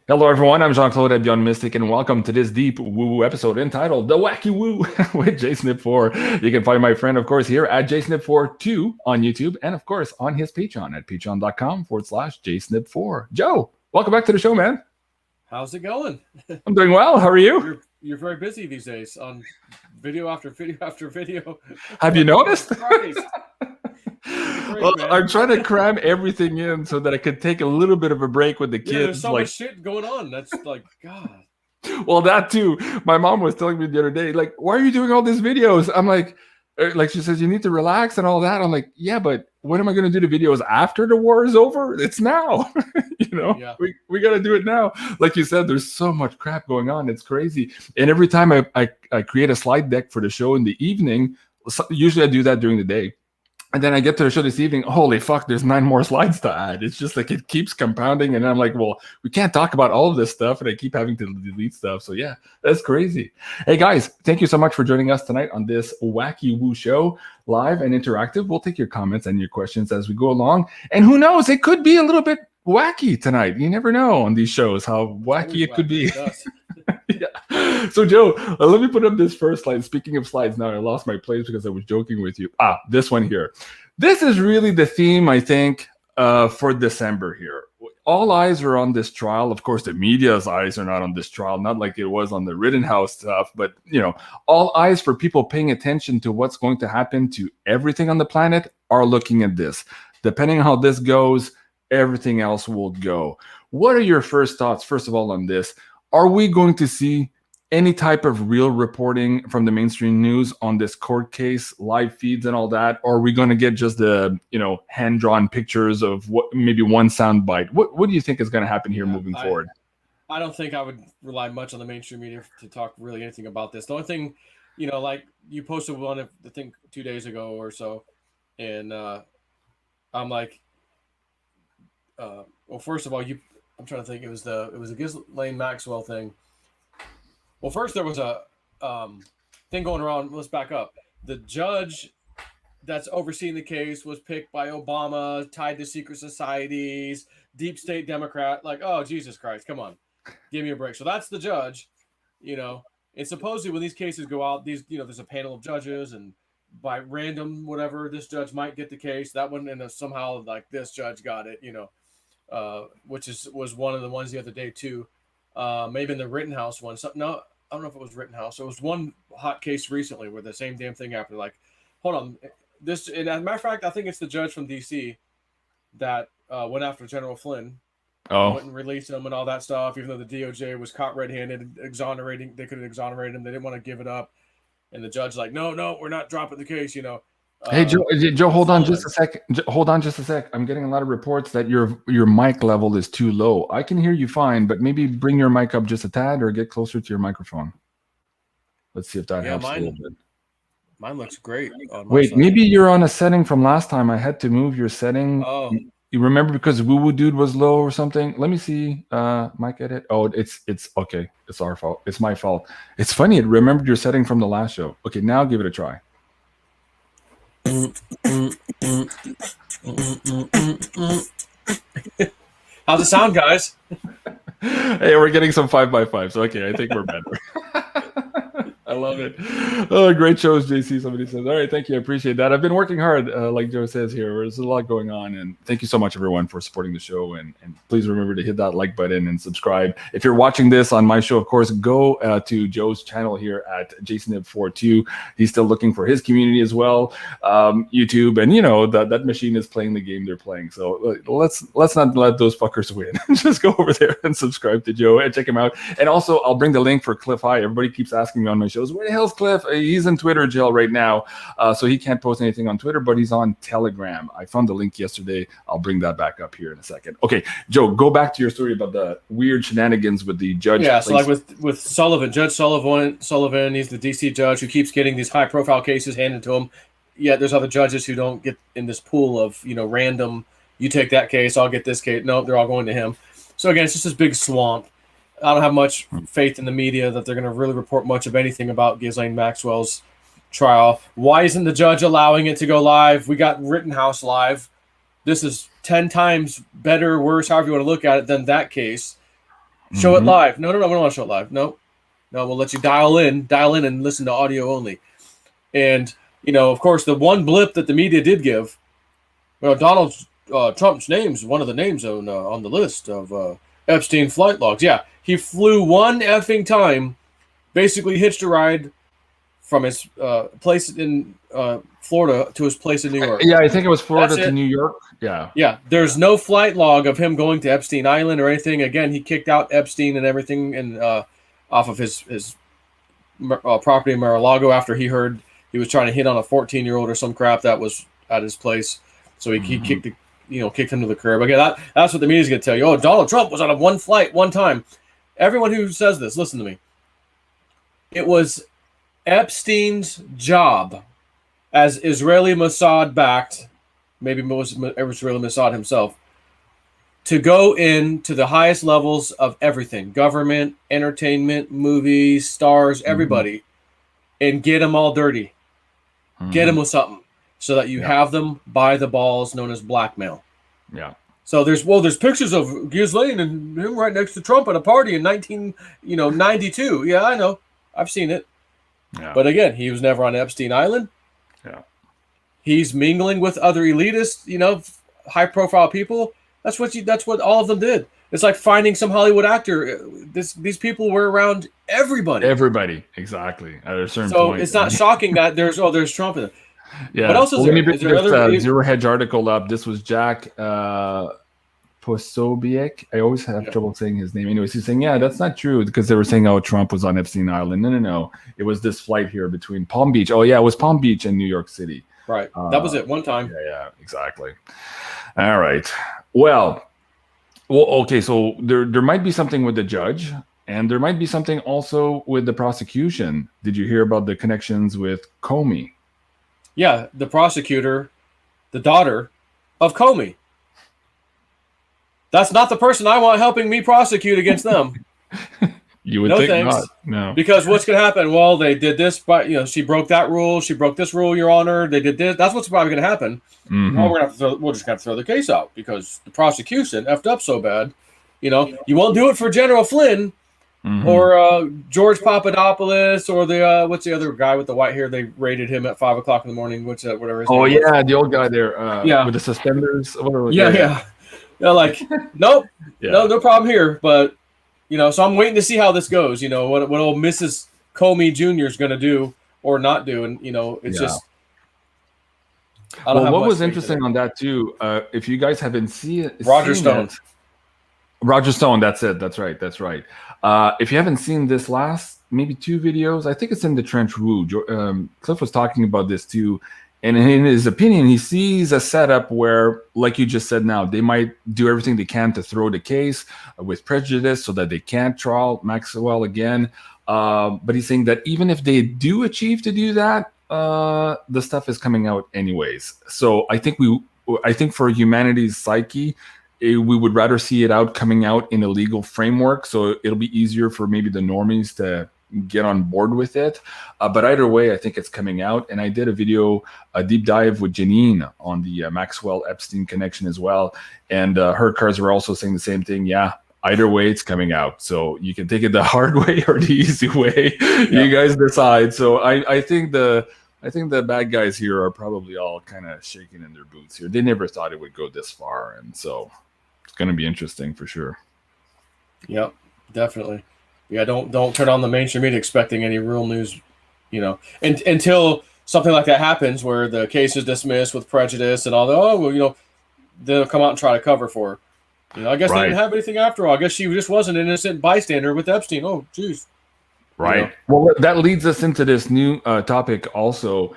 Hello, everyone. I'm Jean-Claude BeyondMystic, and welcome to this deep woo-woo episode entitled The Wacky Woo with JSNIP4. You can find my friend, of course, here at JSNIP4 on YouTube, and of course, on his Patreon at patreon.com/JSNIP4. Joe, welcome back to the show, man. How's it going? I'm doing well. How are you? You're very busy these days on video after video after video. Have you noticed? Break, well, I'm trying to cram everything in so that I could take a little bit of a break with the kids. Yeah, there's so much shit going on. That's like, God. Well, that too. My mom was telling me the other day, like, why are you doing all these videos? I'm like she says, you need to relax and all that. I'm like, yeah, but when am I going to do the videos after the war is over? It's now. Yeah. We got to do it now. Like you said, there's so much crap going on. It's crazy. And every time I create a slide deck for the show in the evening, usually I do that during the day. And then I get to the show this evening, holy fuck, there's 9 more slides to add. It's just like it keeps compounding. And I'm like, well, we can't talk about all of this stuff. And I keep having to delete stuff. So yeah, that's crazy. Hey guys, thank you so much for joining us tonight on this Wacky Woo show, live and interactive. We'll take your comments and your questions as we go along. And who knows, it could be a little bit wacky tonight. You never know on these shows how wacky it could be. Yeah. So Joe, let me put up this first slide. Speaking of slides, now I lost my place because I was joking with you. This one here. This is really the theme, I think, for December here. All eyes are on this trial. Of course, the media's eyes are not on this trial, not like it was on the Rittenhouse stuff, but all eyes for people paying attention to what's going to happen to everything on the planet are looking at this. Depending on how this goes, everything else will go. What are your first thoughts, first of all, on this? Are we going to see any type of real reporting from the mainstream news on this court case, live feeds and all that? Or are we going to get just the, hand-drawn pictures of what maybe one sound bite? What do you think is going to happen here moving forward? I don't think I would rely much on the mainstream media to talk really anything about this. The only thing, like you posted one, I think 2 days ago or so, and I'm like, well, first of all, I'm trying to think. It was a Ghislaine Maxwell thing. Well, first there was a thing going around. Let's back up. The judge that's overseeing the case was picked by Obama, tied to secret societies, deep state Democrat. Like, oh, Jesus Christ, come on, give me a break. So that's the judge, And supposedly when these cases go out, there's a panel of judges, and by random whatever, this judge might get the case. That one, and somehow like this judge got it, which was one of the ones the other day too. Maybe in the Rittenhouse one. No, I don't know if it was Rittenhouse. It was one hot case recently where the same damn thing happened. Like, hold on, this. And as a matter of fact, I think it's the judge from D.C. that went after General Flynn. Went and released him and all that stuff. Even though the DOJ was caught red-handed, exonerating, they could have exonerated him. They didn't want to give it up, and the judge like, no, we're not dropping the case. Hey Joe, hold on just a sec. Hold on just a sec. I'm getting a lot of reports that your mic level is too low. I can hear you fine, but maybe bring your mic up just a tad or get closer to your microphone. Let's see if that helps a little bit. Mine looks great. Wait, maybe you're on a setting from last time. I had to move your setting. Oh. You remember because Woo Woo Dude was low or something? Let me see. Mic edit. Oh, it's okay. It's our fault. It's my fault. It's funny. It remembered your setting from the last show. Okay, now give it a try. How's it sound, guys? Hey, we're getting some 5x5, so okay, I think we're better. I love it. Oh, great shows, JC. Somebody says, all right, thank you. I appreciate that. I've been working hard, like Joe says here. There's a lot going on, and thank you so much, everyone, for supporting the show. And please remember to hit that like button and subscribe. If you're watching this on my show, of course, go to Joe's channel here at JSNIP4 too. He's still looking for his community as well, YouTube, and that machine is playing the game they're playing. So let's not let those fuckers win. Just go over there and subscribe to Joe and check him out. And also, I'll bring the link for Cliff High. Everybody keeps asking me on my show, where the hell's Cliff? He's in Twitter jail right now, so he can't post anything on Twitter, but he's on Telegram. I found the link yesterday. I'll bring that back up here in a second. Okay, Joe, go back to your story about the weird shenanigans with the judge. Yeah, so like with Sullivan, Judge Sullivan, he's the DC judge who keeps getting these high-profile cases handed to him. Yeah, there's other judges who don't get in this pool of random. You take that case, I'll get this case. No, they're all going to him. So again, it's just this big swamp. I don't have much faith in the media that they're going to really report much of anything about Ghislaine Maxwell's trial. Why isn't the judge allowing it to go live? We got Rittenhouse live. This is 10 times better, worse, however you want to look at it, than that case. Show it live. No, we don't want to show it live. No, we'll let you dial in and listen to audio only. And, of course, the one blip that the media did give, Donald Trump's name's one of the names on the list of Epstein flight logs. Yeah, he flew one effing time, basically hitched a ride from his place in Florida to his place in New York. Yeah, I think it was Florida to New York. Yeah. Yeah, there's no flight log of him going to Epstein Island or anything. Again, he kicked out Epstein and everything and off of his property in Mar-a-Lago after he heard he was trying to hit on a 14-year-old or some crap that was at his place. So he kicked him to the curb. Again, that's what the media's going to tell you. Oh, Donald Trump was on a one flight one time. Everyone who says this, listen to me. It was Epstein's job as Israeli Mossad backed, maybe it was Israeli Mossad himself, to go into the highest levels of everything, government, entertainment, movies, stars, everybody, and get them all dirty. Get them with something so that you have them by the balls, known as blackmail. Yeah. So there's pictures of Ghislaine and him right next to Trump at a party in 1992. Yeah, I know. I've seen it. Yeah. But again, he was never on Epstein Island. Yeah. He's mingling with other elitist, high profile people. That's what all of them did. It's like finding some Hollywood actor. These people were around everybody. Everybody, exactly. At a certain point. So point. it's not shocking that there's Trump in it. Yeah. What else is there? Let me bring is there this Zero Hedge article up. This was Jack Posobiec. I always have trouble saying his name. Anyways, he's saying, that's not true because they were saying, Trump was on Epstein Island. No. It was this flight here between Palm Beach. Oh, yeah, it was Palm Beach and New York City. Right. That was it. One time. Yeah, exactly. All right. Well, okay, so there might be something with the judge, and there might be something also with the prosecution. Did you hear about the connections with Comey? Yeah, the prosecutor, the daughter of Comey. That's not the person I want helping me prosecute against them. You would think thanks. Not. No. Because what's going to happen? Well, they did this, but she broke that rule. She broke this rule, Your Honor. They did this. That's what's probably going to happen. Well, we're just going to throw the case out because the prosecution effed up so bad. You won't do it for General Flynn or George Papadopoulos or the what's the other guy with the white hair? They raided him at 5 o'clock in the morning. What's that? Whatever. His name was. The old guy there. With the suspenders. Yeah. Like nope, no problem here, but. So I'm waiting to see how this goes. What old Mrs. Comey Jr. is going to do or not do, and it's just. What was interesting on that too? If you guys haven't seen Roger Stone. Roger Stone. That's it. That's right. If you haven't seen this last maybe 2 videos, I think it's in the Trench Rue. Cliff was talking about this too. And in his opinion, he sees a setup where, like you just said now, they might do everything they can to throw the case with prejudice so that they can't trial Maxwell again. But he's saying that even if they do achieve to do that, the stuff is coming out anyways. So I think for humanity's psyche, we would rather see it coming out in a legal framework. So it'll be easier for maybe the normies to get on board with it, but either way, I think it's coming out. And I did a deep dive with Janine on the Maxwell Epstein connection as well, and her cards were also saying the same thing. Yeah, either way, it's coming out. So you can take it the hard way or the easy way. You guys decide. So I think the bad guys here are probably all kind of shaking in their boots here. They never thought it would go this far, and so it's going to be interesting for sure. Yep, definitely. Yeah, don't turn on the mainstream media expecting any real news, until something like that happens where the case is dismissed with prejudice and all that. They'll come out and try to cover for her. I guess they didn't have anything after all. I guess she just was an innocent bystander with Epstein. Oh, geez. Right. Well, that leads us into this new topic also.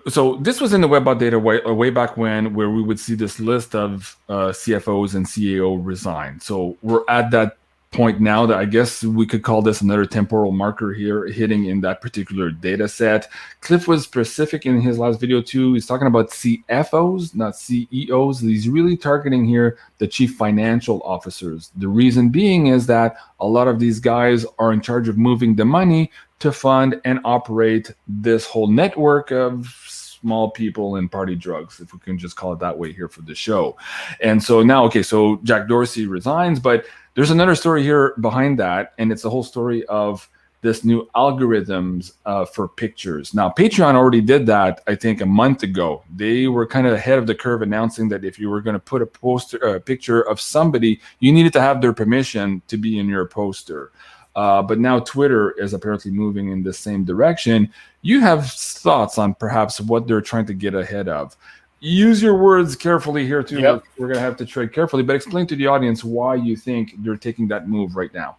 So this was in the Web Out data way back when, where we would see this list of CFOs and CAO resign. So we're at that point now that I guess we could call this another temporal marker here hitting in that particular data set. Cliff was specific in his last video too. He's talking about CFOs, not CEOs. He's really targeting here the chief financial officers. The reason being is that a lot of these guys are in charge of moving the money to fund and operate this whole network of small people and party drugs, if we can just call it that way here for the show. And so now, so Jack Dorsey resigns, but there's another story here behind that, and it's the whole story of this new algorithms for pictures. Now, Patreon already did that, I think, a month ago. They were kind of ahead of the curve, announcing that if you were going to put a picture of somebody, you needed to have their permission to be in your poster. But now Twitter is apparently moving in the same direction. You have thoughts on perhaps what they're trying to get ahead of. Use your words carefully here, too. Yep. We're going to have to tread carefully, but explain to the audience why you think they're taking that move right now.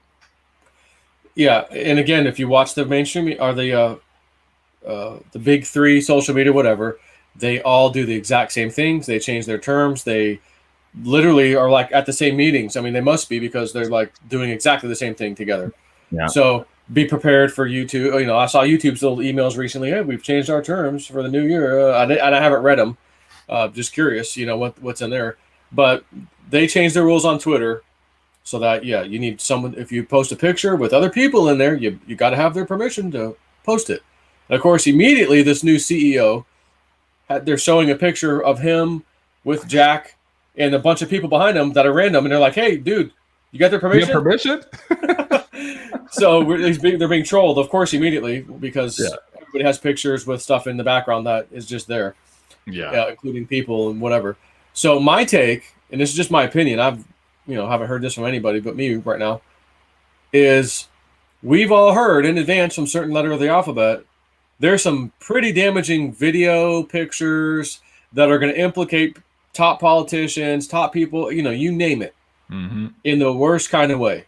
Yeah, and again, if you watch the mainstream or the big three, social media, whatever, they all do the exact same things. They change their terms. They literally are like at the same meetings. I mean, they must be, because they're like doing exactly the same thing together. Yeah. So be prepared for YouTube. You know, I saw YouTube's little emails recently. Hey, we've changed our terms for the new year. And I haven't read them. Just curious, you know, what's in there. But they changed their rules on Twitter. So that, yeah, you need someone, if you post a picture with other people in there, you got to have their permission to post it. And of course, immediately this new CEO, they're showing a picture of him with Jack and a bunch of people behind him that are random. And they're like, hey, dude, you got their permission? You have permission? So they're being trolled, of course, immediately, because everybody has pictures with stuff in the background that is just there. Yeah, including people and whatever. So my take, and this is just my opinion, haven't heard this from anybody but me right now, is we've all heard in advance from certain letter of the alphabet, there's some pretty damaging video pictures that are going to implicate top politicians, top people, you name it, in the worst kind of way.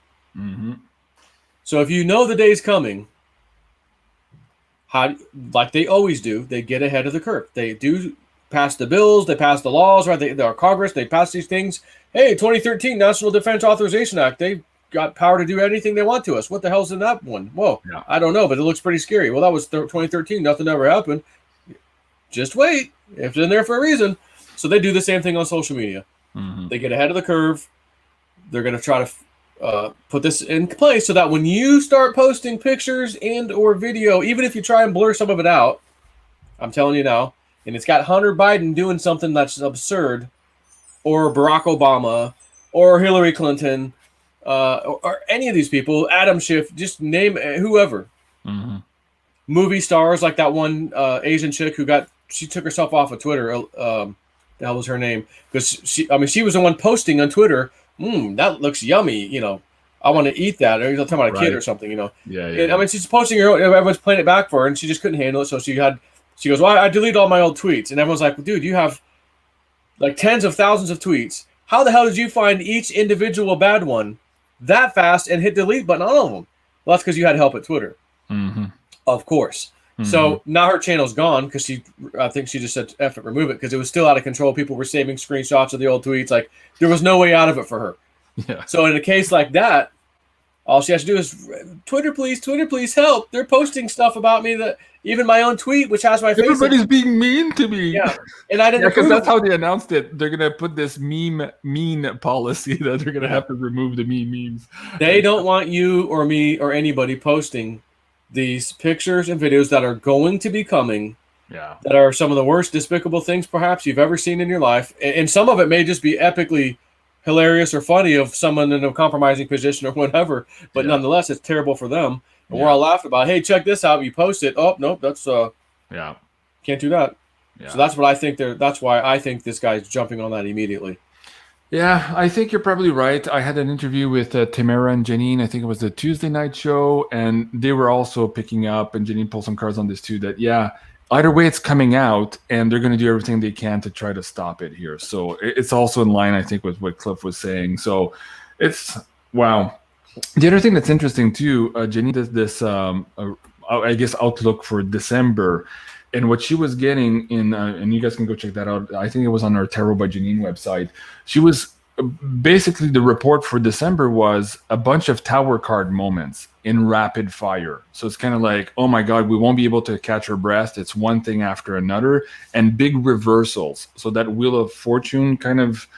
So if you know the day's coming, like they always do, they get ahead of the curve. They do pass the bills, they pass the laws, right? They're Congress, they pass these things. Hey, 2013 National Defense Authorization Act, they got power to do anything they want to us. What the hell's in that one? Whoa, I don't know, but it looks pretty scary. Well, that was 2013. Nothing ever happened. Just wait. It's in there for a reason. So they do the same thing on social media. They get ahead of the curve. They're going to try to put this in place so that when you start posting pictures and or video, even if you try and blur some of it out, I'm telling you now, and it's got Hunter Biden doing something that's absurd, or Barack Obama, or Hillary Clinton, or any of these people, Adam Schiff, just name whoever. Movie stars like that one Asian chick she took herself off of Twitter. The hell was her name? Because she was the one posting on Twitter, that looks yummy, I want to eat that. Or you're talking about a kid or something, Yeah. And, I mean, she's posting her own, everyone's playing it back for her, and she just couldn't handle it, so she goes, well, I deleted all my old tweets. And everyone's like, well, dude, you have like tens of thousands of tweets. How the hell did you find each individual bad one that fast and hit delete button on all of them? Well, that's because you had help at Twitter. Of course. So now her channel's gone because I think she just said, F it, remove it, because it was still out of control. People were saving screenshots of the old tweets. Like, there was no way out of it for her. Yeah. So in a case like that, all she has to do is, Twitter, please help. They're posting stuff about me that even my own tweet, which has my face. Everybody's being mean to me. Yeah. And I didn't because that's how they announced it. They're going to put this mean policy that they're going to have to remove the memes. They don't want you or me or anybody posting these pictures and videos that are going to be coming. Yeah. That are some of the worst despicable things perhaps you've ever seen in your life. And some of it may just be epically hilarious or funny of someone in a compromising position or whatever, but nonetheless, it's terrible for them. And we're all laughing about, hey, check this out. You post it. Oh, nope, that's can't do that. Yeah. So that's what I think that's why I think this guy's jumping on that immediately. Yeah, I think you're probably right. I had an interview with Tamara and Janine. I think it was the Tuesday night show, and they were also picking up, and Janine pulled some cards on this too, that either way, it's coming out, and they're going to do everything they can to try to stop it here. So it's also in line, I think, with what Cliff was saying. So it's, wow. The other thing that's interesting, too, Janine does this, I guess, outlook for December. And what she was getting in, and you guys can go check that out. I think it was on our Tarot by Janine website. She was basically, the report for December was a bunch of tower card moments in rapid fire. So it's kind of like, oh my God, we won't be able to catch our breath. It's one thing after another, and big reversals. So that Wheel of Fortune kind of,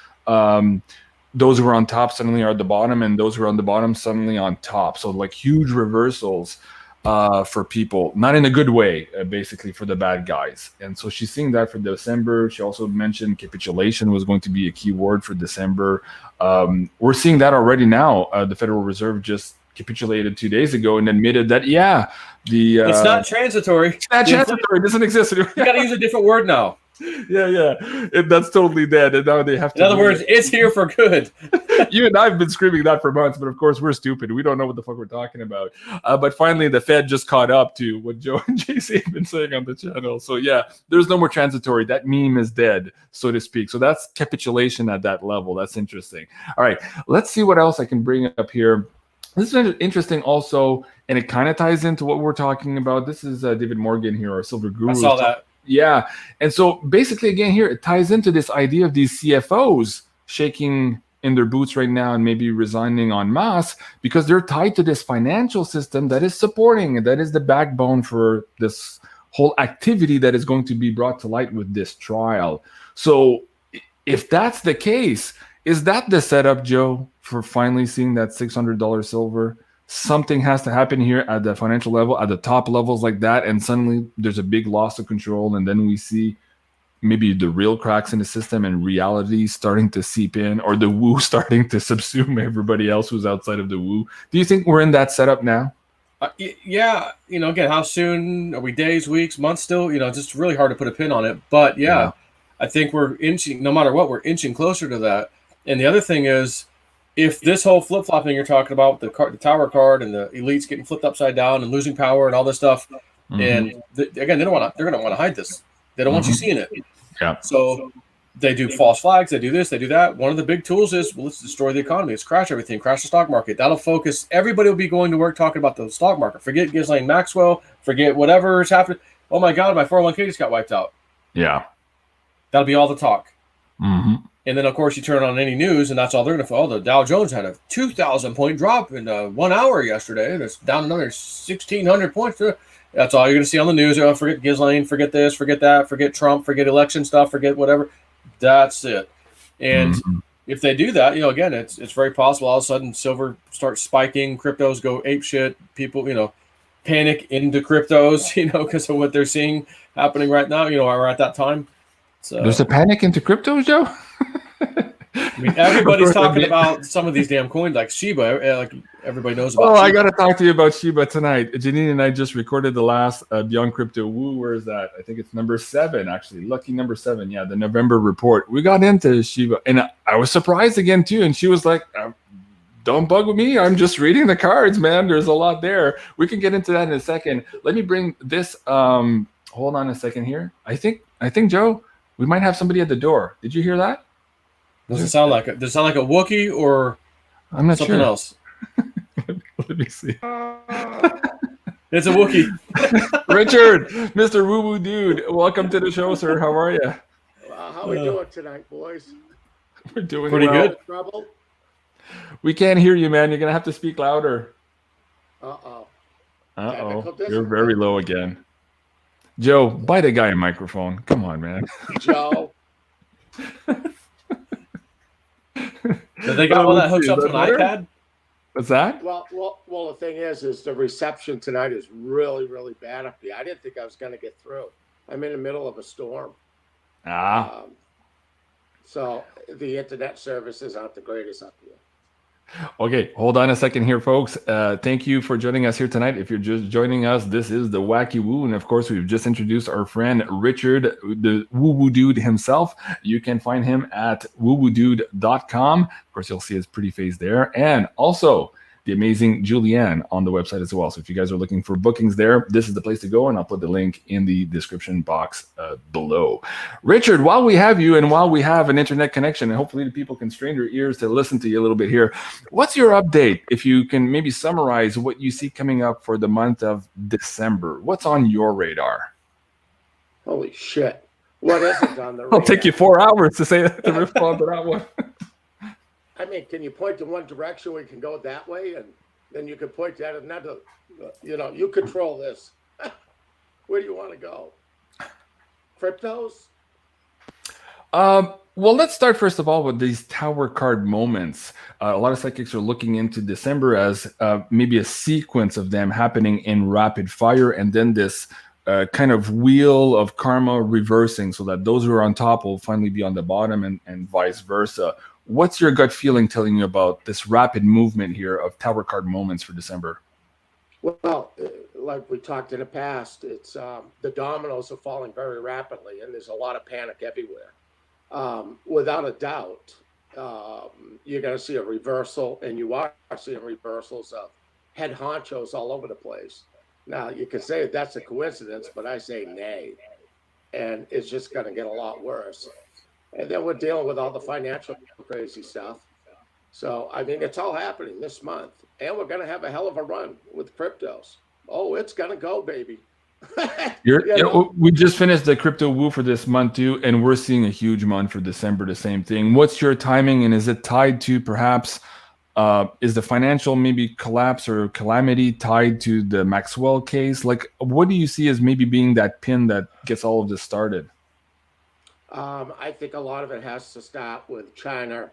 those who are on top suddenly are at the bottom, and those who are on the bottom suddenly on top. So like huge reversals. for people, not in a good way, basically for the bad guys. And so she's seeing that for December. She also mentioned capitulation was going to be a key word for December. We're seeing that already now. The Federal Reserve just capitulated 2 days ago and admitted that, it's not transitory. It's not transitory. It doesn't exist anymore. You got to use a different word now. That's totally dead. And now they have to. In other words, it's here for good. You and I have been screaming that for months, but of course we're stupid. We don't know what the fuck we're talking about. But finally, the Fed just caught up to what Joe and JC have been saying on the channel. So there's no more transitory. That meme is dead, so to speak. So that's capitulation at that level. That's interesting. All right, let's see what else I can bring up here. This is interesting also, and it kind of ties into what we're talking about. This is David Morgan here, our Silver Guru. I saw that. Yeah. And so basically, again, here, it ties into this idea of these CFOs shaking in their boots right now and maybe resigning en masse because they're tied to this financial system that is supporting, that is the backbone for this whole activity that is going to be brought to light with this trial. So if that's the case, is that the setup, Joe, for finally seeing that $600 silver? Something has to happen here at the financial level, at the top levels like that, and suddenly there's a big loss of control, and then we see maybe the real cracks in the system and reality starting to seep in, or the woo starting to subsume everybody else who's outside of the woo. Do you think we're in that setup now? Yeah, again, how soon? Are we days, weeks, months still? Just really hard to put a pin on it. But I think we're inching, no matter what, we're inching closer to that. And the other thing is, if this whole flip-flopping you're talking about, the tower card and the elites getting flipped upside down and losing power and all this stuff, and again, they're going to want to hide this. They don't want you seeing it. Yeah. So they do false flags. They do this. They do that. One of the big tools is, let's destroy the economy. Let's crash everything. Crash the stock market. That'll focus. Everybody will be going to work talking about the stock market. Forget Ghislaine Maxwell. Forget whatever has happened. Oh my God, my 401k just got wiped out. Yeah. That'll be all the talk. And then, of course, you turn on any news, and that's all they're going to follow. The Dow Jones had a 2,000-point drop in 1 hour yesterday. It's down another 1,600 points. That's all you're going to see on the news. Oh, forget Ghislaine, forget this, forget that, forget Trump, forget election stuff, forget whatever. That's it. And if they do that, again, it's very possible all of a sudden silver starts spiking, cryptos go apeshit, people, panic into cryptos, because of what they're seeing happening right now, or at that time. So there's a panic into cryptos, Joe? I mean, everybody's talking about some of these damn coins like Shiba, like everybody knows about. Oh, Shiba. I got to talk to you about Shiba tonight. Janine and I just recorded the last Beyond Crypto Woo. Where is that? I think it's number 7, actually. Lucky number 7. Yeah, the November report. We got into Shiba, and I was surprised again, too. And she was like, don't bug with me. I'm just reading the cards, man. There's a lot there. We can get into that in a second. Let me bring this. Hold on a second here. I think, Joe, we might have somebody at the door. Did you hear that? Does it sound like a Wookiee or I'm not something sure. else? Let me see. It's a Wookiee. Richard, Mr. Woo Woo Dude, welcome to the show, sir. How are you? How we doing tonight, boys? We're doing pretty well. good. Trouble? We can't hear you, man. You're gonna have to speak louder. Uh-oh. You're very low again. Joe, buy the guy a microphone. Come on, man. Joe. Did they got one that hooks up to an iPad? What's that? Well, the thing is the reception tonight is really, really bad up here. I didn't think I was going to get through. I'm in the middle of a storm. So the internet services aren't the greatest up here. Okay, hold on a second here, folks. Thank you for joining us here tonight. If you're just joining us, this is the Wacky Woo, and of course, we've just introduced our friend Richard, the Woo Woo Dude himself. You can find him at woowoodude.com. Of course, you'll see his pretty face there, and also the amazing Julianne on the website as well. So if you guys are looking for bookings there, this is the place to go, and I'll put the link in the description box below. Richard, while we have you and while we have an internet connection, and hopefully the people can strain their ears to listen to you a little bit here, what's your update? If you can maybe summarize what you see coming up for the month of December, what's on your radar? Holy shit. What is it on the radar? It'll take you 4 hours to respond to that one. I mean, can you point to one direction where you can go that way, and then you can point at another? You control this. Where do you want to go? Cryptos? Well, let's start first of all with these tower card moments. A lot of psychics are looking into December as maybe a sequence of them happening in rapid fire, and then this kind of wheel of karma reversing, so that those who are on top will finally be on the bottom, and vice versa. What's your gut feeling telling you about this rapid movement here of tower card moments for December? Well, like we talked in the past, it's the dominoes are falling very rapidly, and there's a lot of panic everywhere. Without a doubt, you're going to see a reversal, and you are seeing reversals of head honchos all over the place. Now, you can say that's a coincidence, but I say nay. And it's just going to get a lot worse. And then we're dealing with all the financial crazy stuff. So, I mean, it's all happening this month. And we're going to have a hell of a run with cryptos. Oh, it's going to go, baby. We just finished the crypto woo for this month too, and we're seeing a huge month for December, the same thing. What's your timing, and is it tied to perhaps is the financial maybe collapse or calamity tied to the Maxwell case? Like, what do you see as maybe being that pin that gets all of this started? I think a lot of it has to start with China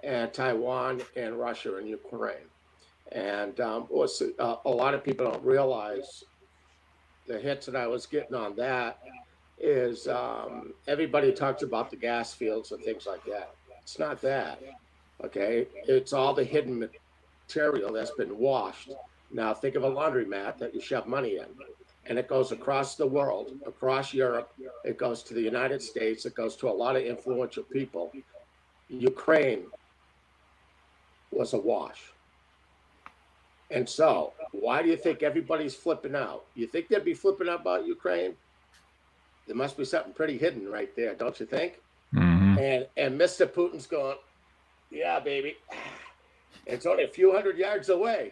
and Taiwan and Russia and Ukraine. And a lot of people don't realize the hits that I was getting on that is everybody talks about the gas fields and things like that. It's not that, okay? It's all the hidden material that's been washed. Now think of a laundromat that you shove money in, and it goes across the world, across Europe. It goes to the United States. It goes to a lot of influential people. Ukraine was a wash. And so, why do you think everybody's flipping out? You think they'd be flipping out about Ukraine? There must be something pretty hidden right there, don't you think? Mm-hmm. And Mr. Putin's going, yeah, baby, it's only a few hundred yards away.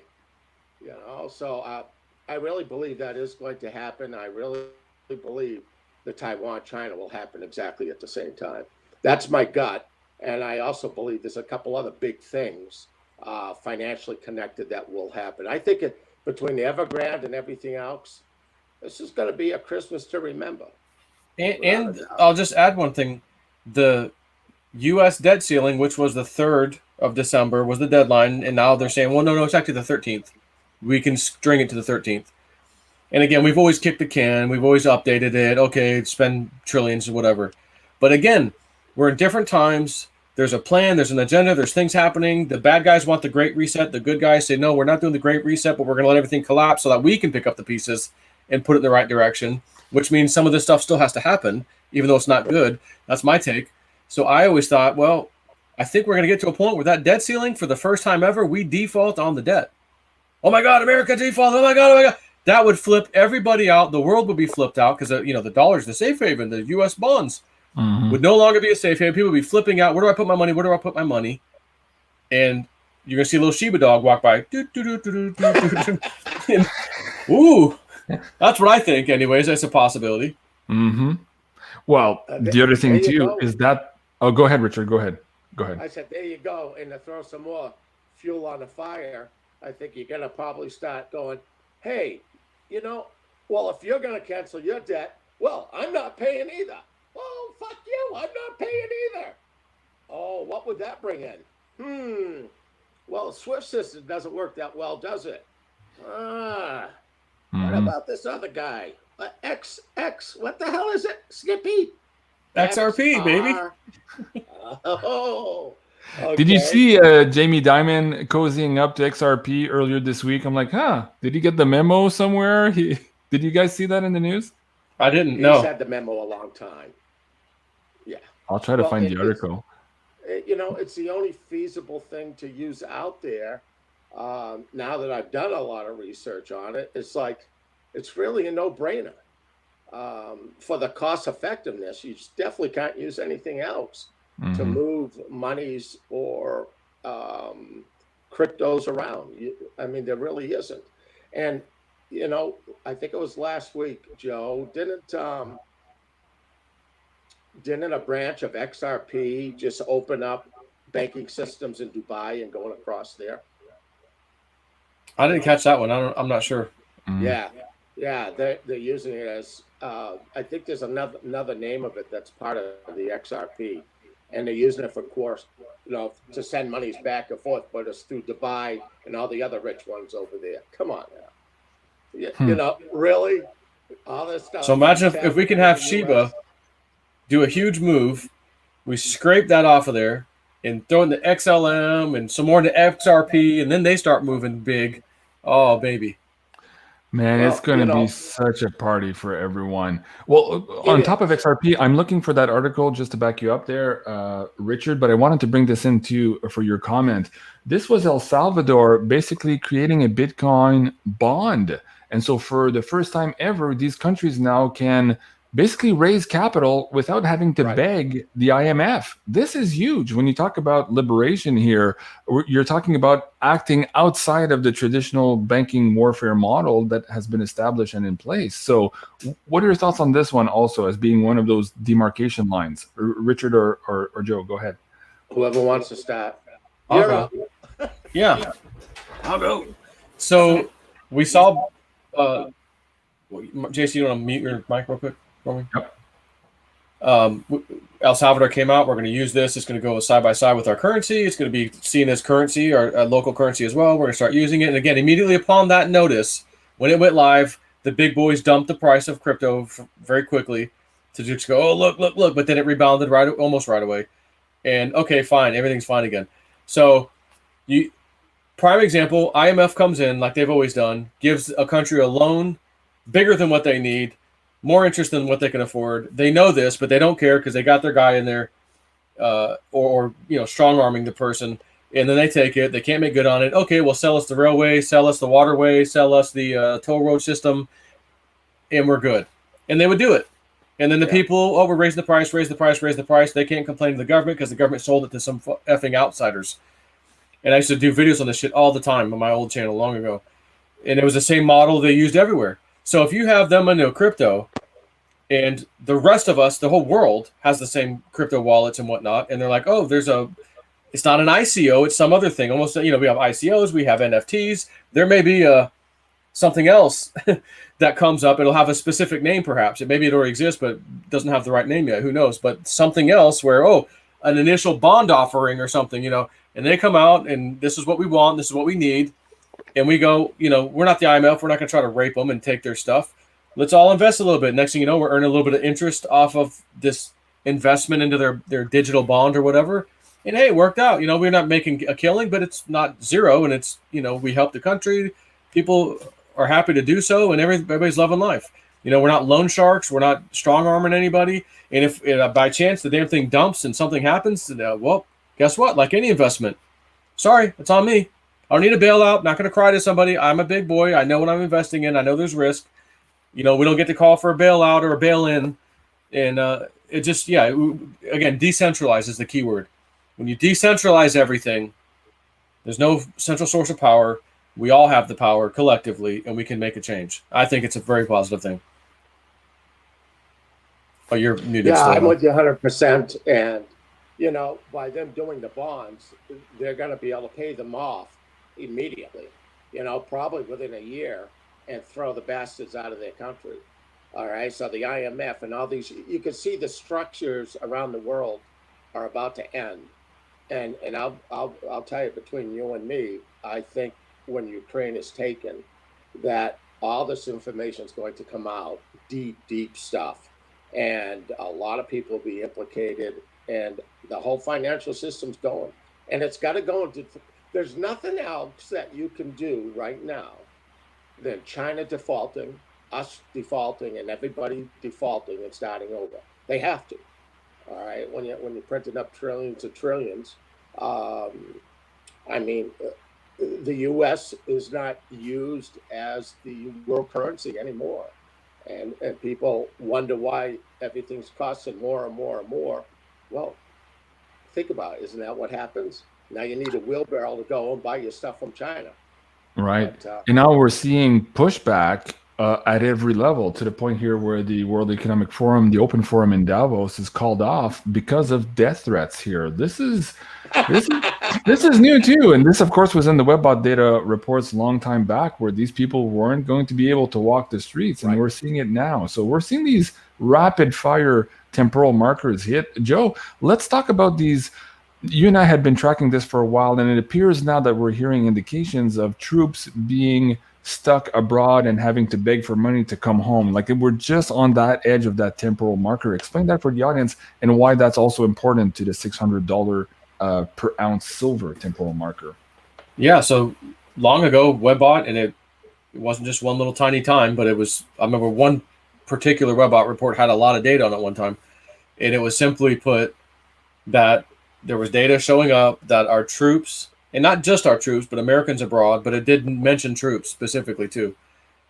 You know, so I really believe that is going to happen. I really believe the Taiwan-China will happen exactly at the same time. That's my gut. And I also believe there's a couple other big things financially connected that will happen. I think between the Evergrande and everything else, this is going to be a Christmas to remember. And I'll just add one thing. The U.S. debt ceiling, which was the 3rd of December, was the deadline. And now they're saying, well, no, it's actually the 13th. We can string it to the 13th. And again, we've always kicked the can. We've always updated it. Okay, spend trillions or whatever. But again, we're in different times. There's a plan, there's an agenda, there's things happening. The bad guys want the great reset. The good guys say, no, we're not doing the great reset, but we're going to let everything collapse so that we can pick up the pieces and put it in the right direction, which means some of this stuff still has to happen, even though it's not good. That's my take. So I always thought, well, I think we're going to get to a point where that debt ceiling, for the first time ever, we default on the debt. Oh my God, America default. Oh my God. That would flip everybody out. The world would be flipped out because, the dollar's the safe haven, the U.S. bonds. Mm-hmm. Would no longer be a safe haven. People would be flipping out. Where do I put my money? Where do I put my money? And you're going to see a little Shiba dog walk by. And, ooh, that's what I think anyways. That's a possibility. Mm-hmm. Well, the other thing too is that... Oh, go ahead, Richard. Go ahead. I said, there you go. And to throw some more fuel on the fire, I think you're going to probably start going, hey, well, if you're going to cancel your debt, well, I'm not paying either. Oh, fuck you. I'm not paying either. Oh, what would that bring in? Well, the SWIFT system doesn't work that well, does it? What about this other guy? XX, what the hell is it? Snippy? XRP, baby. Oh. Okay. Did you see Jamie Dimon cozying up to XRP earlier this week? I'm like, did he get the memo somewhere? Did you guys see that in the news? I didn't know. He's had the memo a long time. Yeah. I'll try to find the article. It's the only feasible thing to use out there. Now that I've done a lot of research on it, it's really a no-brainer. For the cost effectiveness, you definitely can't use anything else to move monies or cryptos around. There really isn't. And, I think it was last week, Joe, didn't a branch of XRP just open up banking systems in Dubai and going across there? I didn't catch that one. I'm not sure. Yeah, they're using it as I think there's another name of it that's part of the XRP, and they're using it for course, to send monies back and forth, but it's through Dubai and all the other rich ones over there. Come on now. Really? All this stuff. So imagine if we can have Shiba do a huge move, we scrape that off of there and throw in the XLM and some more in the XRP, and then they start moving big. Oh, baby. Man, it's going to be such a party for everyone. Well, on top of XRP, I'm looking for that article just to back you up there, Richard, but I wanted to bring this in too for your comment. This was El Salvador basically creating a Bitcoin bond. And so for the first time ever, these countries now can basically raise capital without having to beg the IMF. This is huge. When you talk about liberation here, you're talking about acting outside of the traditional banking warfare model that has been established and in place. So what are your thoughts on this one also as being one of those demarcation lines? Richard or Joe, go ahead. Whoever wants to start. I'll go. Yeah, I'll go. So we saw, JC, you want to mute your mic real quick? Yep. El Salvador came out. We're going to use this. It's going to go side by side with our currency. It's going to be seen as currency, our local currency as well. We're going to start using it. And again, immediately upon that notice, when it went live, the big boys dumped the price of crypto very quickly to just go, oh, look. But then it rebounded almost right away. And okay, fine. Everything's fine again. So prime example, IMF comes in like they've always done, gives a country a loan bigger than what they need, more interest than what they can afford. They know this, but they don't care because they got their guy in there, or strong arming the person, and then they take it. They can't make good on it. Okay, well, sell us the railway, sell us the waterway, sell us the toll road system, and we're good. And they would do it. And then the people, we're raising the price, raise the price. They can't complain to the government because the government sold it to some effing outsiders. And I used to do videos on this shit all the time on my old channel long ago. And it was the same model they used everywhere. So if you have them into crypto and the rest of us, the whole world has the same crypto wallets and whatnot, and they're like, oh, it's not an ICO, it's some other thing. Almost, we have ICOs, we have NFTs. There may be something else that comes up. It'll have a specific name, perhaps. Maybe it already exists, but doesn't have the right name yet. Who knows? But something else where, an initial bond offering or something, and they come out and this is what we want, this is what we need. And we go, we're not the IMF. We're not going to try to rape them and take their stuff. Let's all invest a little bit. Next thing you know, we're earning a little bit of interest off of this investment into their digital bond or whatever. And hey, it worked out. We're not making a killing, but it's not zero. And it's, we help the country. People are happy to do so, and everybody's loving life. We're not loan sharks. We're not strong arming anybody. And if by chance the damn thing dumps and something happens, well, guess what? Like any investment, sorry, it's on me. I don't need a bailout. Not going to cry to somebody. I'm a big boy. I know what I'm investing in. I know there's risk. We don't get to call for a bailout or a bail-in. And it just, again, decentralize is the key word. When you decentralize everything, there's no central source of power. We all have the power collectively, and we can make a change. I think it's a very positive thing. Oh, you're muted. Yeah, I'm with you 100%. And, by them doing the bonds, they're going to be able to pay them off immediately, probably within a year, and throw the bastards out of their country. All right. So the IMF and all these, you can see the structures around the world are about to end. And I'll tell you, between you and me, I think when Ukraine is taken, that all this information is going to come out, deep stuff. And a lot of people will be implicated, and the whole financial system's going. And it's got to go into, there's nothing else that you can do right now than China defaulting, us defaulting, and everybody defaulting and starting over. They have to. All right. When you're printing up trillions of trillions, the U.S. is not used as the world currency anymore. And people wonder why everything's costing more and more and more. Well, think about it. Isn't that what happens? Now you need a wheelbarrow to go and buy your stuff from China. Right. And now we're seeing pushback at every level, to the point here where the World Economic Forum, the Open Forum in Davos, is called off because of death threats here. This is This is new too, and this, of course, was in the WebBot data reports a long time back, where these people weren't going to be able to walk the streets, and we're seeing it now. So we're seeing these rapid-fire temporal markers hit. Joe, let's talk about these. You and I had been tracking this for a while, and it appears now that we're hearing indications of troops being stuck abroad and having to beg for money to come home. Like we're just on that edge of that temporal marker. Explain that for the audience and why that's also important to the $600 per ounce silver temporal marker. Yeah, so long ago, WebBot, and it wasn't just one little tiny time, but it was, I remember one particular WebBot report had a lot of data on it one time, and it was simply put that there was data showing up that our troops, and not just our troops, but Americans abroad, but it didn't mention troops specifically too,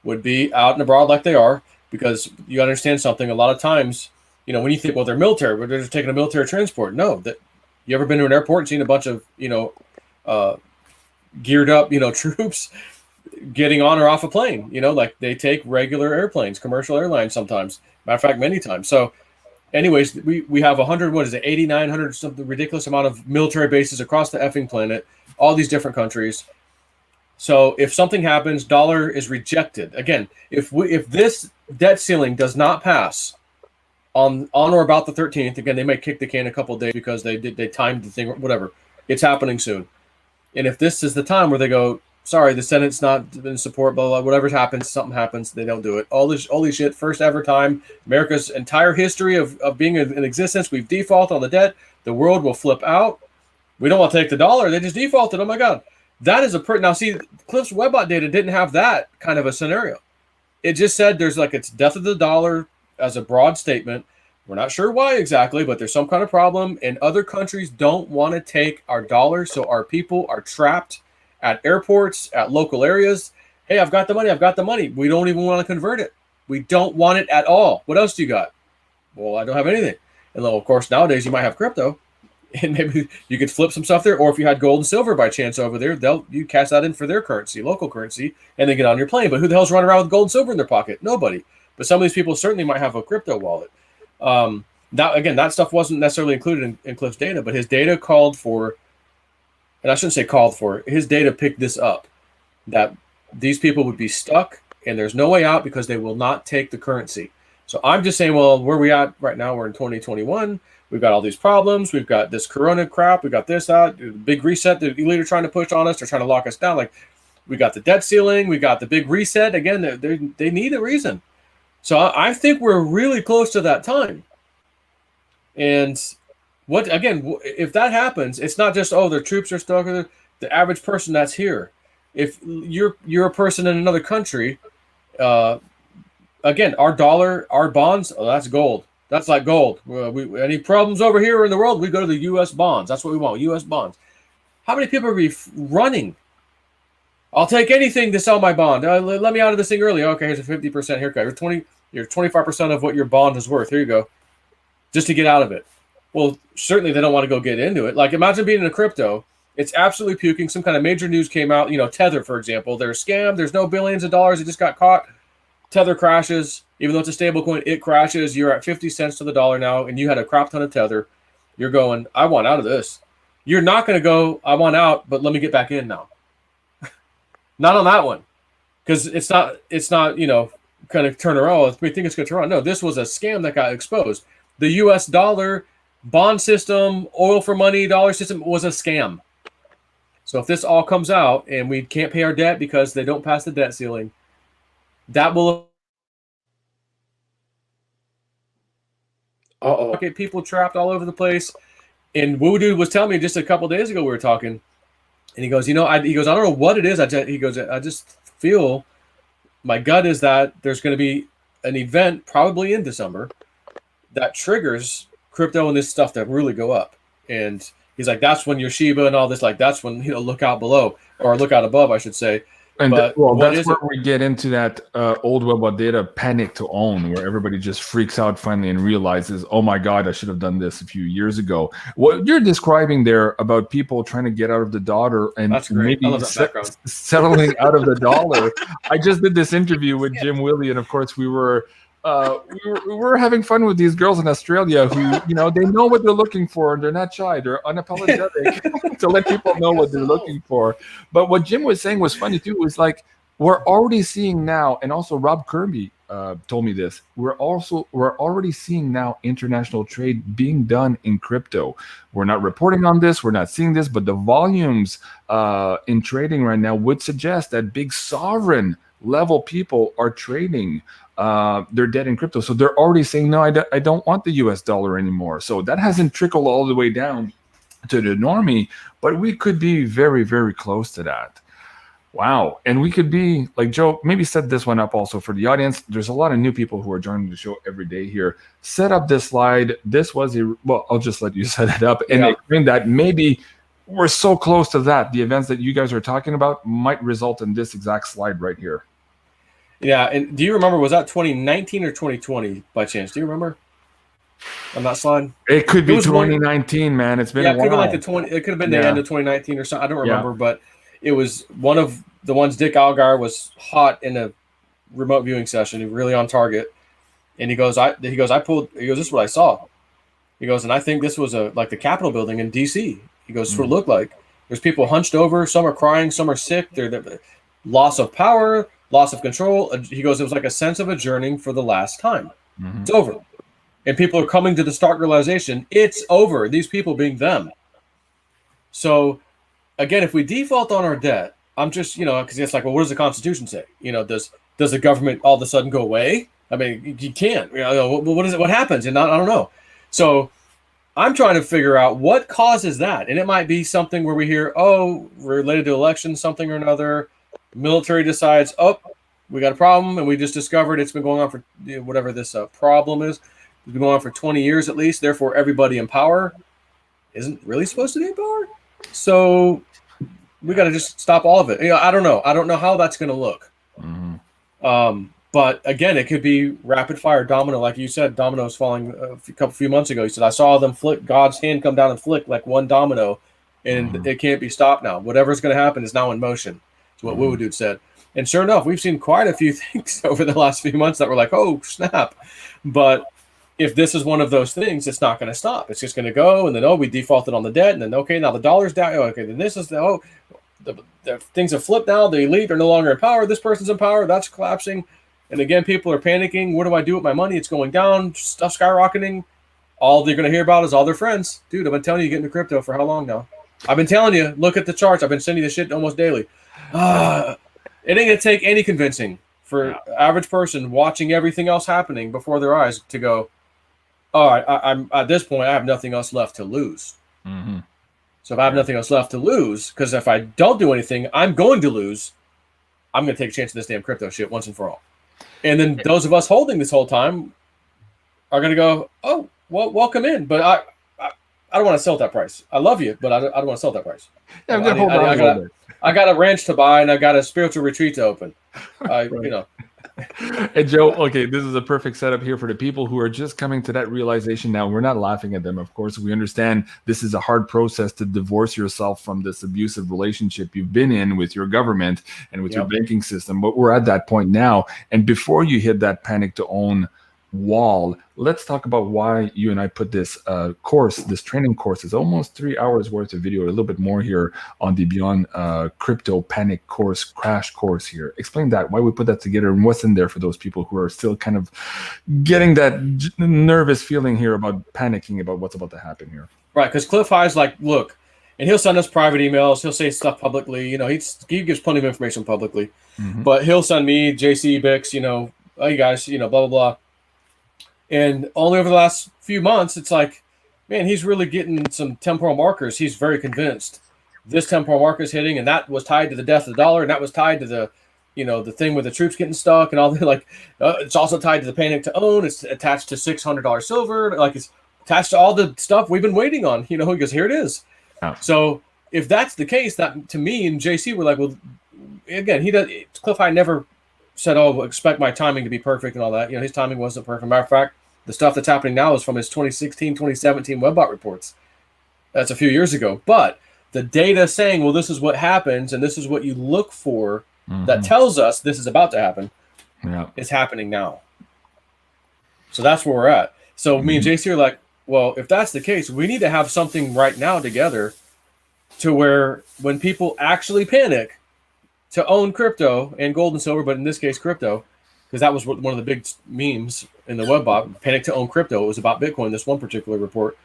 would be out and abroad like they are, because you understand something, a lot of times, you know, when you think, well, they're military, but they're just taking a military transport. No, that you ever been to an airport and seen a bunch of, you know, geared up, you know, troops getting on or off a plane, you know, like they take regular airplanes, commercial airlines sometimes, matter of fact, many times. So anyways, we have 100, what is it, 8,900, something ridiculous amount of military bases across the effing planet, all these different countries. So if something happens, dollar is rejected. Again, if this debt ceiling does not pass on or about the 13th, again, they may kick the can a couple of days because they timed the thing, whatever. It's happening soon. And if this is the time where they go, sorry, the Senate's not in support, blah, blah, whatever happens, something happens, they don't do it. All this shit, first ever time, America's entire history of being in existence, we've defaulted on the debt, the world will flip out. We don't want to take the dollar, they just defaulted, oh my God. That is now see, Cliff's WebBot data didn't have that kind of a scenario. It just said there's like, it's death of the dollar as a broad statement. We're not sure why exactly, but there's some kind of problem, and other countries don't want to take our dollar, so our people are trapped at airports, at local areas. Hey, I've got the money, I've got the money. We don't even want to convert it. We don't want it at all. What else do you got? Well, I don't have anything. And of course, nowadays you might have crypto, and maybe you could flip some stuff there, or if you had gold and silver by chance over there, you cash that in for their currency, local currency, and then get on your plane. But who the hell's running around with gold and silver in their pocket? Nobody. But some of these people certainly might have a crypto wallet. That stuff wasn't necessarily included in Cliff's data, but his data called for, and I shouldn't say called for, his data picked this up, that these people would be stuck and there's no way out because they will not take the currency. So I'm just saying, well, where we at right now? We're in 2021. We've got all these problems. We've got this corona crap. We got this, that, the big reset that the leader trying to push on us. They're trying to lock us down. Like we got the debt ceiling. We got the big reset. Again, they need a reason. So I think we're really close to that time. And if that happens, it's not just, oh, the troops are stuck, or the average person that's here. If you're a person in another country, again, our dollar, our bonds, oh, that's gold. That's like gold. Any problems over here in the world, we go to the U.S. bonds. That's what we want, U.S. bonds. How many people are running? I'll take anything to sell my bond. Let me out of this thing early. Okay, here's a 50% haircut. You're 25% of what your bond is worth. Here you go. Just to get out of it. Well, certainly they don't want to go get into it. Like imagine being in a crypto. It's absolutely puking. Some kind of major news came out. You know, Tether, for example. They're scammed. There's no billions of dollars. It just got caught. Tether crashes. Even though it's a stable coin, it crashes. You're at 50 cents to the dollar now, and you had a crap ton of Tether. You're going, I want out of this. You're not going to go, I want out, but let me get back in now. Not on that one. Because it's not, you know, kind of turn around. We think it's going to turn around. No, this was a scam that got exposed. The U.S. dollar bond system, oil for money, dollar system was a scam. So if this all comes out and we can't pay our debt because they don't pass the debt ceiling, that will get people trapped all over the place. And Woo Dude was telling me just a couple days ago, we were talking, and he goes, you know, I don't know what it is. I just feel, my gut is that there's going to be an event probably in December that triggers crypto and this stuff to really go up. And he's like, that's when your Shiba and all this, like, that's when, you know, look out below, or look out above, I should say. And that's where we get into that old WebBot data panic to own, where everybody just freaks out finally and realizes, oh my God, I should have done this a few years ago. What you're describing there about people trying to get out of the dollar and maybe settling out of the dollar. I just did this interview with Jim Willie, and of course we were we were having fun with these girls in Australia who, they know what they're looking for and they're not shy. They're unapologetic to let people know what they're looking for. But what Jim was saying was funny too. Was like, we're already seeing now, and also Rob Kirby told me this. We're already seeing now international trade being done in crypto. We're not reporting on this. We're not seeing this, but the volumes in trading right now would suggest that big sovereign level people are trading their debt in crypto. So they're already saying, no, I don't want the US dollar anymore. So that hasn't trickled all the way down to the normie, but we could be very, very close to that. Wow. And we could be, like Joe, maybe set this one up also for the audience. There's a lot of new people who are joining the show every day here. Set up this slide. This was I'll just let you set it up and explain that maybe we're so close to that. The events that you guys are talking about might result in this exact slide right here. Yeah. And do you remember, was that 2019 or 2020 by chance? Do you remember on that slide? It could be 2019, man. It's been a while. It could have been it could have been the end of 2019 or something. I don't remember, but it was one of the ones Dick Algar was hot in a remote viewing session, really on target. And he goes, this is what I saw. He goes, and I think this was like the Capitol building in DC. He goes, this is what it looked like. There's people hunched over, some are crying, some are sick. They're loss of power, loss of control. He goes, it was like a sense of adjourning for the last time. Mm-hmm. It's over. And people are coming to the stark realization, it's over. These people being them. So again, if we default on our debt, I'm just, because it's like, well, what does the Constitution say? Does the government all of a sudden go away? I mean, you can't. What is it? What happens? And I don't know. So I'm trying to figure out what causes that. And it might be something where we hear, related to elections, something or another. Military decides, we got a problem, and we just discovered it's been going on for whatever this problem is. It's been going on for 20 years at least. Therefore, everybody in power isn't really supposed to be in power. So we got to just stop all of it. I don't know. I don't know how that's going to look. Mm-hmm. But again, it could be rapid fire domino, like you said. Dominoes falling a few months ago. You said I saw them flick. God's hand come down and flick like one domino, and it can't be stopped now. Whatever's going to happen is now in motion. That's what Woo Dude said. And sure enough, we've seen quite a few things over the last few months that were like, oh snap! But if this is one of those things, it's not going to stop. It's just going to go, and then we defaulted on the debt, and then now the dollar's down. Then this is the things have flipped now. The elite are no longer in power. This person's in power. That's collapsing, and again, people are panicking. What do I do with my money? It's going down. Stuff skyrocketing. All they're going to hear about is all their friends. Dude, I've been telling you, get into crypto for how long now? I've been telling you. Look at the charts. I've been sending you this shit almost daily. It ain't going to take any convincing for average person watching everything else happening before their eyes to go, all right, I'm at this point, I have nothing else left to lose. Mm-hmm. So if I have nothing else left to lose, because if I don't do anything, I'm going to lose. I'm going to take a chance of this damn crypto shit once and for all. And then those of us holding this whole time are going to go, oh, well, welcome in. But I don't want to sell at that price. I love you, but I don't want to sell at that price. Yeah, I'm going to hold on a little bit. I got a ranch to buy, and I got a spiritual retreat to open. And Joe, okay, this is a perfect setup here for the people who are just coming to that realization now. We're not laughing at them, of course. We understand this is a hard process to divorce yourself from this abusive relationship you've been in with your government and with your banking system. But we're at that point now. And before you hit that panic to own wall, let's talk about why you and I put this course, this training course. Is almost 3 hours worth of video, a little bit more here on the Beyond Crypto Panic course, crash course here. Explain that, why we put that together, and what's in there for those people who are still kind of getting that nervous feeling here about panicking about what's about to happen here. Right, because Cliff High's like, look, and he'll send us private emails. He'll say stuff publicly. He gives plenty of information publicly. Mm-hmm. But he'll send me, JC, Bix, hey guys, blah, blah, blah. And only over the last few months, it's like, man, he's really getting some temporal markers. He's very convinced this temporal marker is hitting, and that was tied to the death of the dollar, and that was tied to the, the thing with the troops getting stuck and all that. It's also tied to the panic to own. It's attached to $600 silver. It's attached to all the stuff we've been waiting on. He goes, here it is. Oh. So if that's the case, that to me and JC were like, well, again, Cliff High never said, oh, expect my timing to be perfect and all that. His timing wasn't perfect. Matter of fact, the stuff that's happening now is from his 2016, 2017 Webbot reports. That's a few years ago. But the data saying, well, this is what happens and this is what you look for that tells us this is about to happen is happening now. So that's where we're at. So me and JC are like, well, if that's the case, we need to have something right now together to where when people actually panic to own crypto and gold and silver, but in this case, crypto, because that was one of the big memes in the webbot, panic to own crypto. It was about Bitcoin, this one particular report.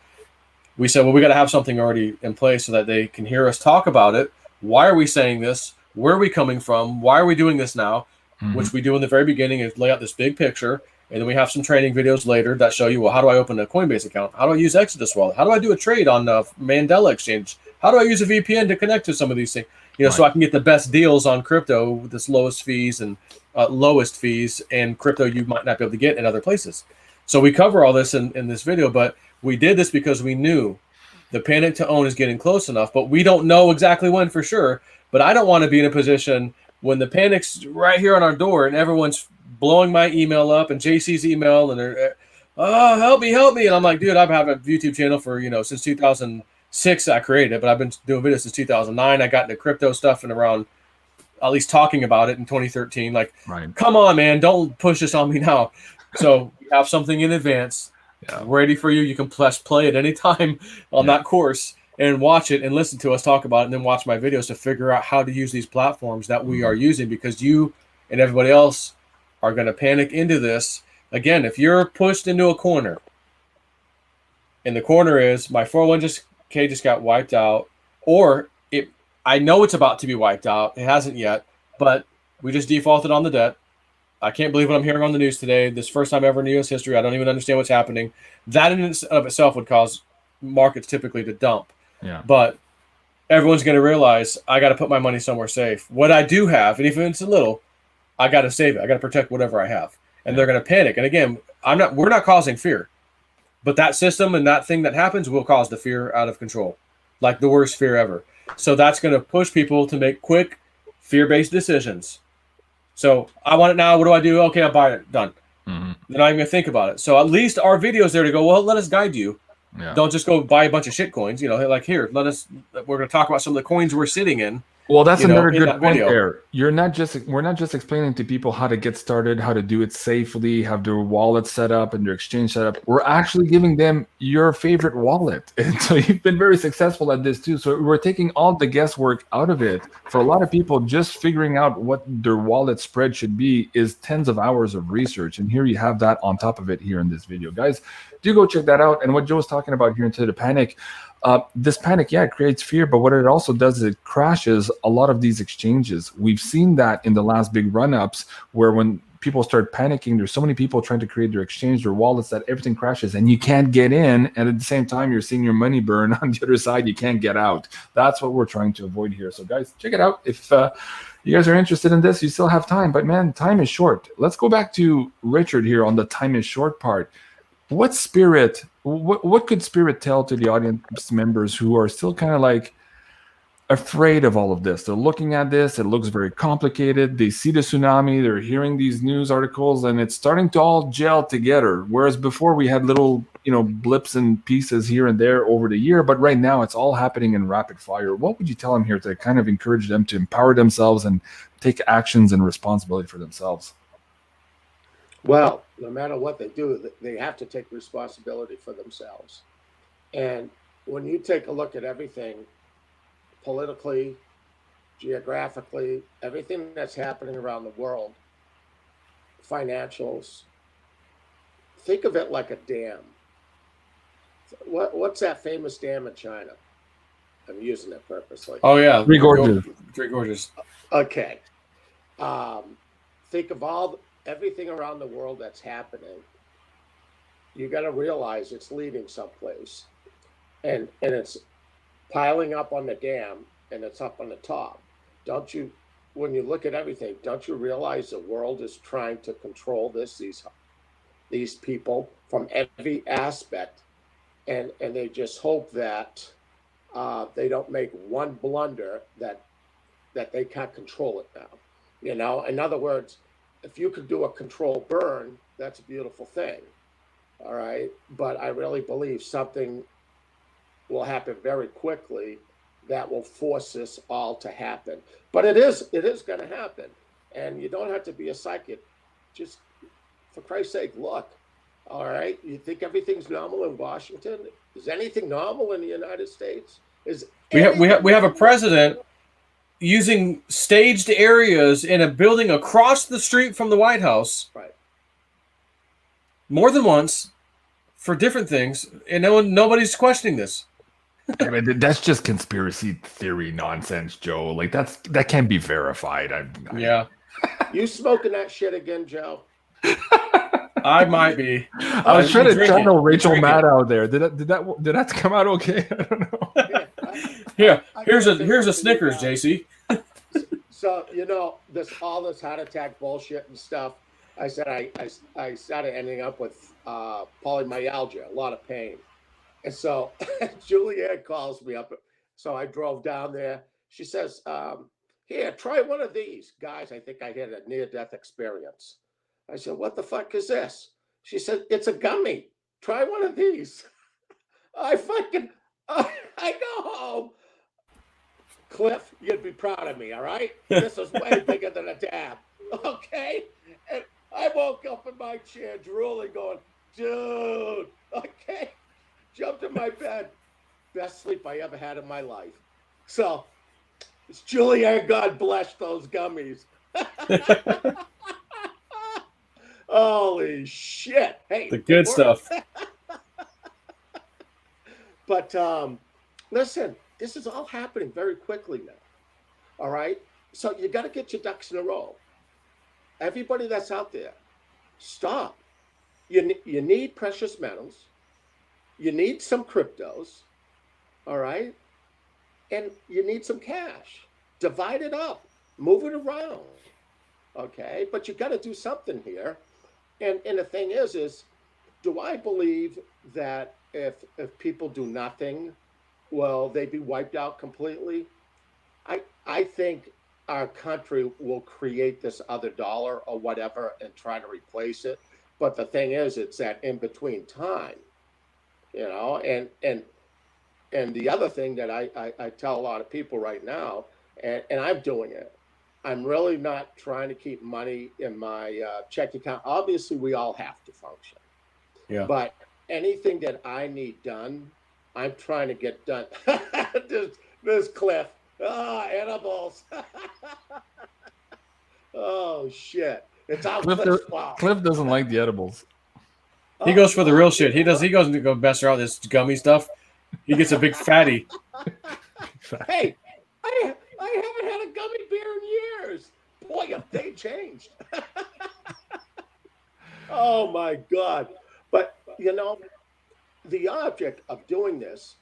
We said, well, we got to have something already in place so that they can hear us talk about it. Why are we saying this? Where are we coming from? Why are we doing this now? Which we do in the very beginning is lay out this big picture. And then we have some training videos later that show you, well, how do I open a Coinbase account? How do I use Exodus Wallet? How do I do a trade on Mandela Exchange? How do I use a VPN to connect to some of these things? You know, so I can get the best deals on crypto with this lowest fees and crypto you might not be able to get in other places. So we cover all this in this video, but we did this because we knew the panic to own is getting close enough, but we don't know exactly when for sure. But I don't want to be in a position when the panic's right here on our door and everyone's blowing my email up and JC's email and they're, oh, help me. And I'm like, dude, I've had a YouTube channel for, since 2006 I created it, but I've been doing videos since 2009. I got into crypto stuff and around at least talking about it in 2013. Like, come on, man, don't push this on me now. So we have something in advance ready for you. You can play at any time on that course and watch it and listen to us talk about it and then watch my videos to figure out how to use these platforms that we are using, because you and everybody else are going to panic into this. Again, if you're pushed into a corner and the corner is my 401k just got wiped out, or I know it's about to be wiped out. It hasn't yet, but we just defaulted on the debt. I can't believe what I'm hearing on the news today. This first time ever in U.S. history. I don't even understand what's happening. That in of itself would cause markets typically to dump. Yeah. But everyone's going to realize I got to put my money somewhere safe. What I do have, and even if it's a little, I got to save it. I got to protect whatever I have. And they're going to panic. And again, we're not causing fear, but that system and that thing that happens will cause the fear out of control, like the worst fear ever. So that's going to push people to make quick fear-based decisions. So I want it now. What do I do? Okay, I'll buy it. Done. They're not even going to think about it. So at least our video's there to go, well, let us guide you. Yeah. Don't just go buy a bunch of shit coins. Like here, we're going to talk about some of the coins we're sitting in. Well, that's another good point there. We're not just explaining to people how to get started, how to do it safely, have their wallet set up and their exchange set up. We're actually giving them your favorite wallet. And so you've been very successful at this too. So we're taking all the guesswork out of it. For a lot of people, just figuring out what their wallet spread should be is tens of hours of research. And here you have that on top of it here in this video. Guys, do go check that out. And what Joe's talking about here into the panic, this panic, it creates fear, but what it also does is it crashes a lot of these exchanges. We've seen that in the last big run-ups where when people start panicking, there's so many people trying to create their exchange, their wallets, that everything crashes and you can't get in. And at the same time, you're seeing your money burn on the other side. You can't get out. That's what we're trying to avoid here. So guys, check it out. If you guys are interested in this, you still have time, but man, time is short. Let's go back to Richard here on the time is short part. What could Spirit tell to the audience members who are still kind of like afraid of all of this? They're looking at this, it looks very complicated. They see the tsunami, they're hearing these news articles, and it's starting to all gel together. Whereas before we had little, blips and pieces here and there over the year, but right now it's all happening in rapid fire. What would you tell them here to kind of encourage them to empower themselves and take actions and responsibility for themselves? Well, no matter what they do, they have to take responsibility for themselves. And when you take a look at everything politically, geographically, everything that's happening around the world, financials, think of it like a dam. What's that famous dam in China? I'm using it purposely. Oh, yeah. Three Gorges. Three Gorges. Okay. Think of everything around the world that's happening. You got to realize it's leading someplace, and it's piling up on the dam, and it's up on the top. Don't you, when you look at everything, don't you realize the world is trying to control these people from every aspect, and they just hope that they don't make one blunder that they can't control it now. In other words, if you could do a controlled burn, that's a beautiful thing. All right. But I really believe something will happen very quickly that will force this all to happen. But it is going to happen. And you don't have to be a psychic. Just, for Christ's sake, look. All right. You think everything's normal in Washington? Is anything normal in the United States? We have a president using staged areas in a building across the street from the White House, right, more than once, for different things, and nobody's questioning this. I mean, that's just conspiracy theory nonsense, Joe. Like that can't be verified. Yeah. You smoking that shit again, Joe? I might be. I was trying to channel Rachel Maddow there. Did that come out okay? I don't know. Yeah, here's a Snickers, JC. So all this heart attack bullshit and stuff. I said I started ending up with polymyalgia, a lot of pain, and so Julianne calls me up. So I drove down there. She says, "Here, try one of these, guys." I think I had a near-death experience. I said, "What the fuck is this?" She said, "It's a gummy. Try one of these." I go home. Cliff, you'd be proud of me, all right? This is way bigger than a dab, okay? And I woke up in my chair drooling, going, dude, okay? Jumped in my bed. Best sleep I ever had in my life. So, it's Julianne, God bless those gummies. Holy shit. Hey, the good stuff. But listen, this is all happening very quickly now. All right? So you got to get your ducks in a row. Everybody that's out there, stop. You need precious metals. You need some cryptos. All right? And you need some cash. Divide it up. Move it around. Okay? But you got to do something here. And the thing is do I believe that if people do nothing, will they be wiped out completely? I think our country will create this other dollar or whatever and try to replace it. But the thing is, it's that in between time, and the other thing that I tell a lot of people right now, and I'm doing it, I'm really not trying to keep money in my checking account. Obviously, we all have to function. Yeah. But anything that I need done, I'm trying to get done. this Cliff. Edibles. Oh, shit. It's out Cliff doesn't like the edibles. He goes for the real shit. He goes to go mess around with this gummy stuff. He gets a big fatty. Hey, I haven't had a gummy bear in years. Boy, have they changed. Oh, my God. But, the object of doing this,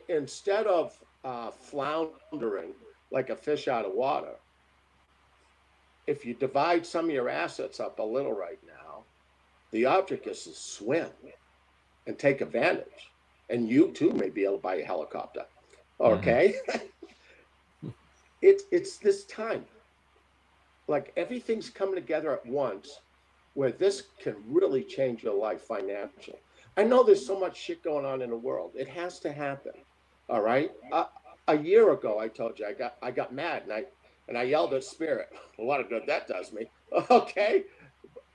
instead of floundering like a fish out of water, if you divide some of your assets up a little right now, the object is to swim and take advantage. And you, too, may be able to buy a helicopter. Okay? Mm-hmm. It's this time. Like, everything's coming together at once where this can really change your life financially. I know there's so much shit going on in the world. It has to happen. All right. A year ago, I told you I got mad and I yelled at Spirit. A lot of good that does me. Okay.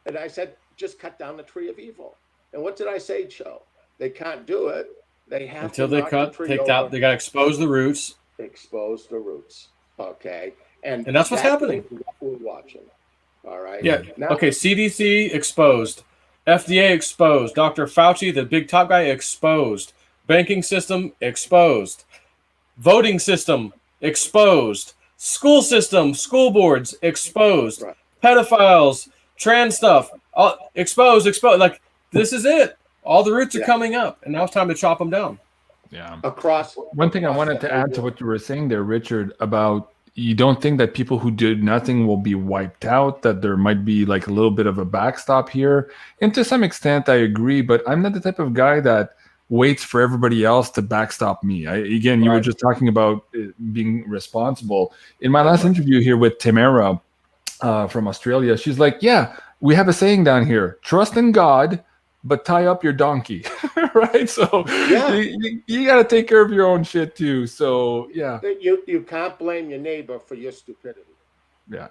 And I said, just cut down the tree of evil. And what did I say, Joe? They can't do it. They have until they take out. They got to expose the roots. Expose the roots. Okay. And that's what's happening. What we're watching. All right. Yeah. Now, okay. CDC exposed. FDA exposed. Dr. Fauci, the big top guy, exposed. Banking system exposed. Voting system exposed. School system, school boards exposed. Right. Pedophiles, trans stuff exposed. Like, this is it. All the roots are coming up, and now it's time to chop them down. Yeah. Across. One thing I wanted to add to what you were saying there, Richard, about you don't think that people who did nothing will be wiped out, that there might be like a little bit of a backstop here. And to some extent, I agree, but I'm not the type of guy that waits for everybody else to backstop me. You were just talking about being responsible. In my last interview here with Tamara from Australia, she's like, yeah, we have a saying down here, trust in God, but tie up your donkey, right? So you got to take care of your own shit too. So yeah, you can't blame your neighbor for your stupidity. Yeah.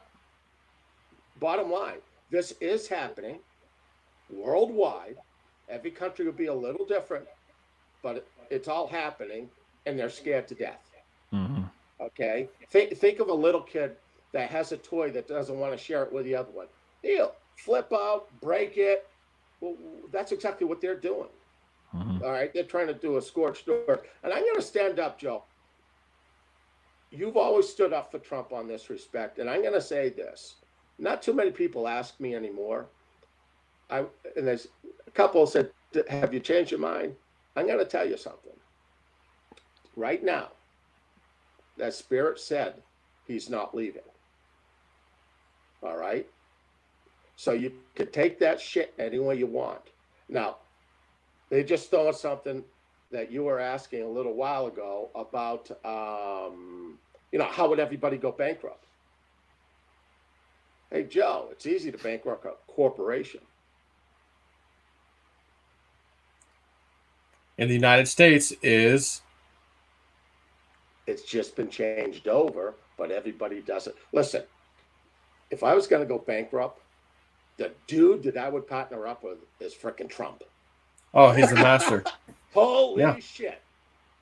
Bottom line, this is happening. worldwide. Every country will be a little different, but it's all happening, and they're scared to death. Mm-hmm. Okay? Think of a little kid that has a toy that doesn't want to share it with the other one. He'll flip out, break it. Well, that's exactly what they're doing. Mm-hmm. All right? They're trying to do a scorched earth. And I'm going to stand up, Joe. You've always stood up for Trump on this respect, and I'm going to say this. Not too many people ask me anymore. And there's a couple said, have you changed your mind? I'm going to tell you something. Right now, that spirit said he's not leaving. All right? So you could take that shit any way you want. Now, they just throwing something that you were asking a little while ago about, how would everybody go bankrupt? Hey, Joe, it's easy to bankrupt a corporation. In the United States is... It's just been changed over, but everybody does it. Listen, if I was going to go bankrupt, the dude that I would partner up with is frickin' Trump. Oh, he's the master. Holy shit.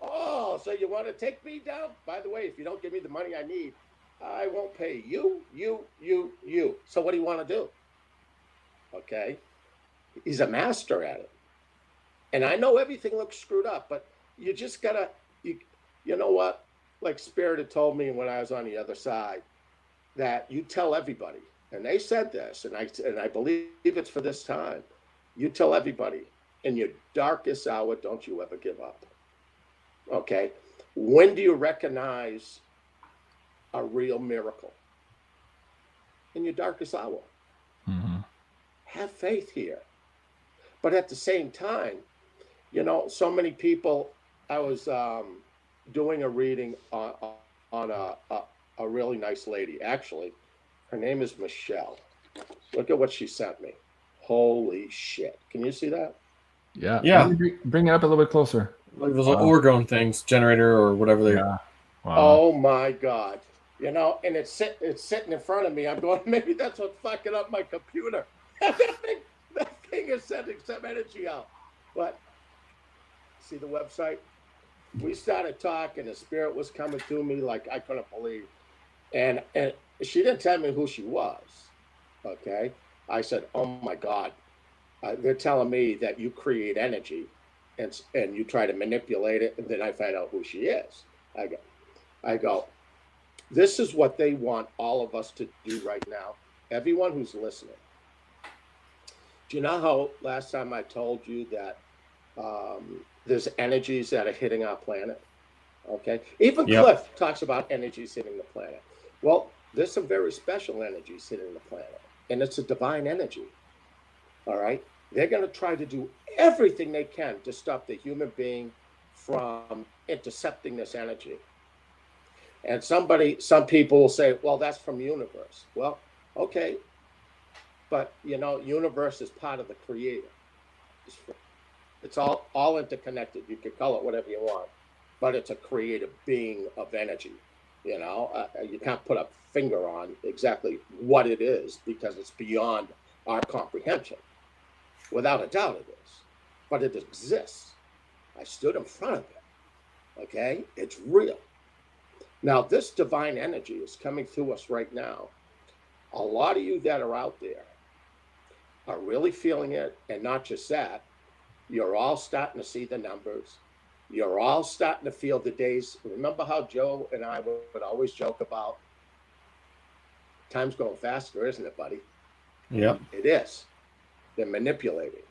Oh, so you want to take me down? By the way, if you don't give me the money I need, I won't pay you. So what do you want to do? Okay. He's a master at it. And I know everything looks screwed up, but you just got to, you know what? Like Spirit had told me when I was on the other side, that you tell everybody, and they said this, and I believe it's for this time, you tell everybody, in your darkest hour, don't you ever give up. Okay? When do you recognize a real miracle? In your darkest hour. Mm-hmm. Have faith here. But at the same time, so many people, I was doing a reading on a really nice lady. Actually, her name is Michelle. Look at what she sent me. Holy shit. Can you see that? Yeah. Yeah. Bring it up a little bit closer. Like those orgone things, generator or whatever they are. Yeah. Wow. Oh my God. And it's sitting in front of me. I'm going, maybe that's what's fucking up my computer. that thing is sending some energy out. But see the website? We started talking, the spirit was coming to me like I couldn't believe. And she didn't tell me who she was. Okay. I said, oh my God. They're telling me that you create energy and you try to manipulate it. And then I find out who she is. I go, this is what they want all of us to do right now. Everyone who's listening. Do you know how last time I told you that there's energies that are hitting our planet? Okay. Even Cliff talks about energies hitting the planet. Well, there's some very special energies hitting the planet, and it's a divine energy. All right. They're going to try to do everything they can to stop the human being from intercepting this energy. And some people will say, well, that's from universe. Well, okay. But, universe is part of the creator. It's all interconnected. You can call it whatever you want, but it's a creative being of energy. You can't put a finger on exactly what it is because it's beyond our comprehension. Without a doubt it is, but it exists. I stood in front of it. Okay. It's real. Now, this divine energy is coming through us right now. A lot of you that are out there are really feeling it. And not just that, you're all starting to see the numbers. You're all starting to feel the days. Remember how Joe and I would always joke about time's going faster, isn't it, buddy? Yeah. It is. They're manipulating.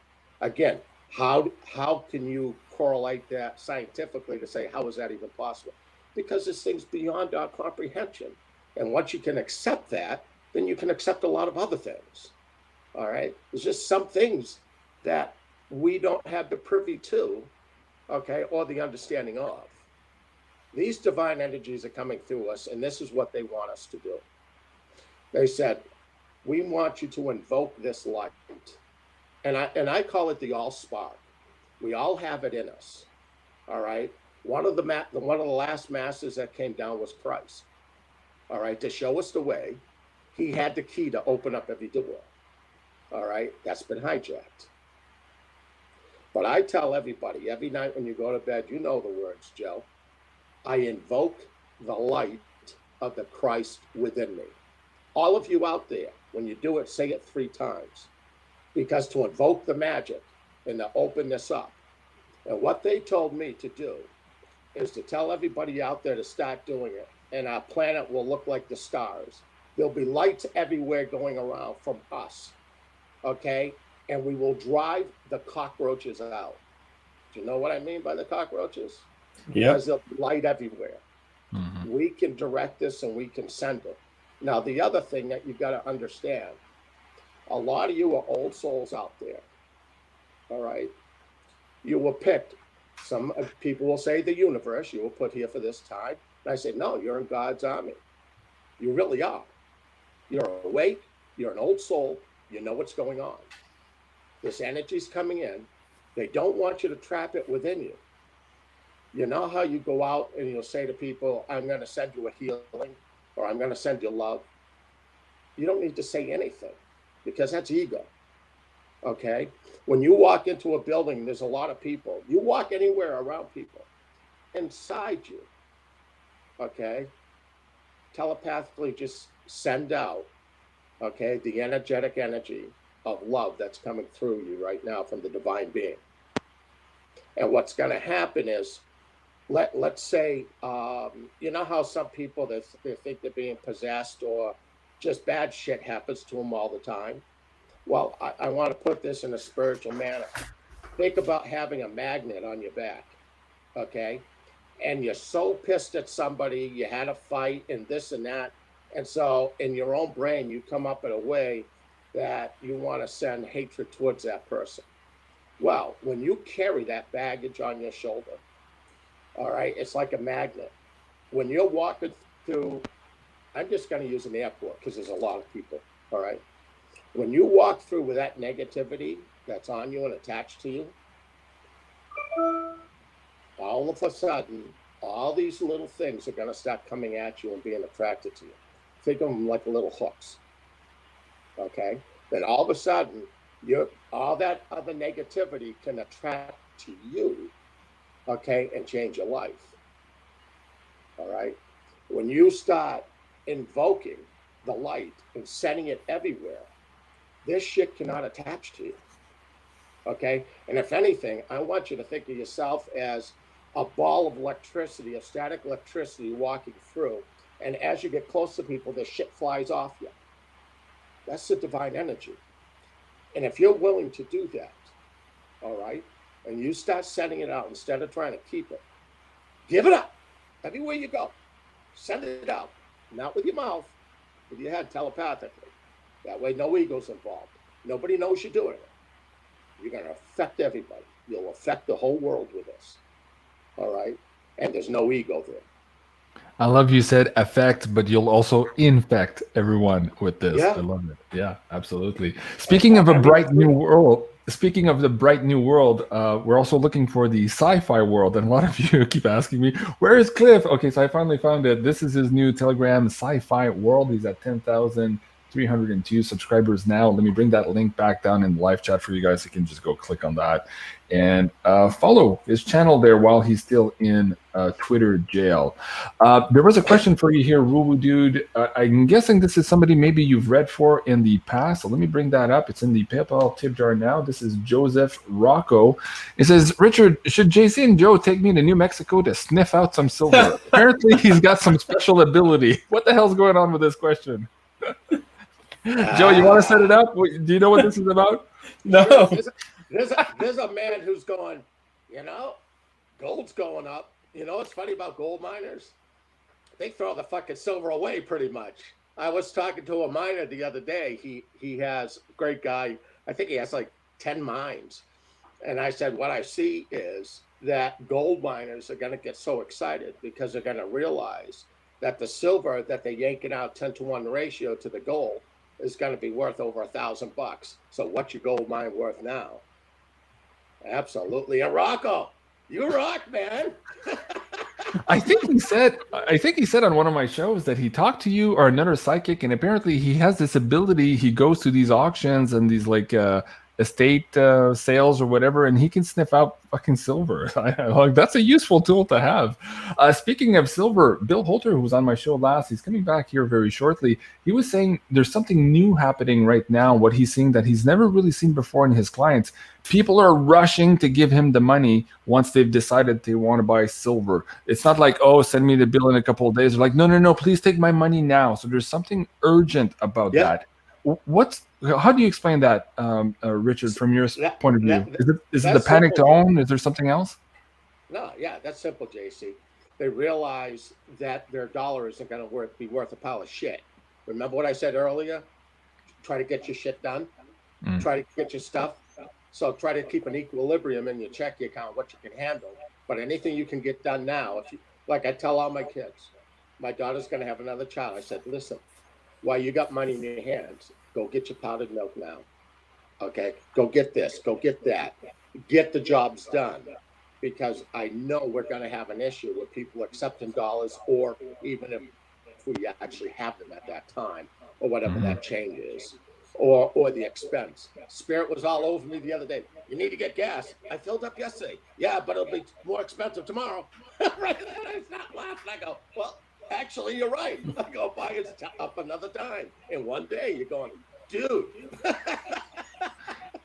Again, how can you correlate that scientifically to say, how is that even possible? Because this thing's beyond our comprehension. And once you can accept that, then you can accept a lot of other things. All right? There's just some things that we don't have the privy to, okay, or the understanding of. These divine energies are coming through us, and this is what they want us to do. They said, we want you to invoke this light. And I call it the all spark. We all have it in us. All right? One of the last masters that came down was Christ. All right, to show us the way. He had the key to open up every door. All right, that's been hijacked. But I tell everybody every night when you go to bed, you know the words, Joe. I invoke the light of the Christ within me. All of you out there, when you do it, say it 3 times. Because to invoke the magic and to open this up. And what they told me to do is to tell everybody out there to start doing it. And our planet will look like the stars. There'll be lights everywhere going around from us. Okay? And we will drive the cockroaches out. Do you know what I mean by the cockroaches? Yeah. Because there'll be light everywhere. Mm-hmm. We can direct this and we can send it. Now, the other thing that you've got to understand, a lot of you are old souls out there. All right? You were picked. Some people will say the universe, you were put here for this time. And I say, no, you're in God's army. You really are. You're awake. You're an old soul. You know what's going on. This energy's coming in. They don't want you to trap it within you. You know how you go out and you'll say to people, I'm going to send you a healing, or I'm going to send you love. You don't need to say anything because that's ego. Okay? When you walk into a building, there's a lot of people. You walk anywhere around people. Inside you, okay, telepathically just send out, okay, the energetic energy of love that's coming through you right now from the divine being. And what's going to happen is, let's say, you know how some people, they think they're being possessed or just bad shit happens to them all the time? Well, I want to put this in a spiritual manner. Think about having a magnet on your back, okay? And you're so pissed at somebody, you had a fight and this and that. And so in your own brain, you come up in a way that you want to send hatred towards that person. Well, when you carry that baggage on your shoulder, all right, it's like a magnet. When you're walking through, I'm just going to use an airport because there's a lot of people, all right? When you walk through with that negativity that's on you and attached to you, all of a sudden, all these little things are going to start coming at you and being attracted to you. Think of them like little hooks, okay? Then all of a sudden, all that other negativity can attract to you, okay, and change your life, all right? When you start invoking the light and sending it everywhere, this shit cannot attach to you, okay? And if anything, I want you to think of yourself as a ball of electricity, of static electricity walking through. And as you get close to people, this shit flies off you. That's the divine energy. And if you're willing to do that, all right, and you start sending it out instead of trying to keep it, give it up. Everywhere you go, send it out. Not with your mouth, with your head, telepathically. That way, no ego's involved. Nobody knows you're doing it. You're going to affect everybody. You'll affect the whole world with this. All right? And there's no ego there. I love you said affect, but you'll also infect everyone with this. Yeah. I love it. Yeah, absolutely. Speaking of a bright new world, we're also looking for the sci-fi world. And a lot of you keep asking me, where is Cliff? Okay, so I finally found it. This is his new Telegram sci-fi world. He's at 10,302 subscribers now. Let me bring that link back down in the live chat for you guys. You can just go click on that and follow his channel there while he's still in Twitter jail. There was a question for you here, Rubu Dude. I'm guessing this is somebody maybe you've read for in the past. So let me bring that up. It's in the PayPal tip jar now. This is Joseph Rocco. It says, Richard, should JC and Joe take me to New Mexico to sniff out some silver? Apparently he's got some special ability. What the hell's going on with this question? Joe, you want to set it up? Do you know what this is about? No. There's a man who's going, you know, gold's going up. You know what's funny about gold miners? They throw the fucking silver away pretty much. I was talking to a miner the other day. He has a great guy. I think he has like 10 mines. And I said, what I see is that gold miners are going to get so excited because they're going to realize that the silver that they're yanking out 10-to-1 ratio to the gold is going to be worth over $1,000. So what's your gold mine worth now? Absolutely. And Rocco, you rock, man. I think he said on one of my shows that he talked to you or another psychic, and apparently he has this ability. He goes to these auctions and these like estate sales or whatever, and he can sniff out fucking silver. Like, that's a useful tool to have. Speaking of silver, Bill Holter, who was on my show last, he's coming back here very shortly. He was saying there's something new happening right now. What he's seeing that he's never really seen before in his clients. People are rushing to give him the money once they've decided they want to buy silver. It's not like, oh, send me the bill in a couple of days. They're like, no, please take my money now. So there's something urgent about that. How do you explain that, Richard, from your point of view? Is it the panic tone? Is there something else? No, yeah, that's simple, JC. They realize that their dollar isn't going to be worth a pile of shit. Remember what I said earlier? Try to get your shit done. Try to get your stuff. So try to keep an equilibrium in your checking account, what you can handle. But anything you can get done now, like I tell all my kids, my daughter's going to have another child. I said, listen, while you got money in your hands, go get your powdered milk now. Okay, go get this, go get that. Get the jobs done. Because I know we're going to have an issue with people accepting dollars, or even if we actually have them at that time, or whatever that change is. Or the expense. Spirit was all over me the other day. You need to get gas. I filled up yesterday. Yeah, but it'll be more expensive tomorrow. Right? I start laughing. I go, well, actually, you're right. I go, buy it up another time. In one day, you're going, dude.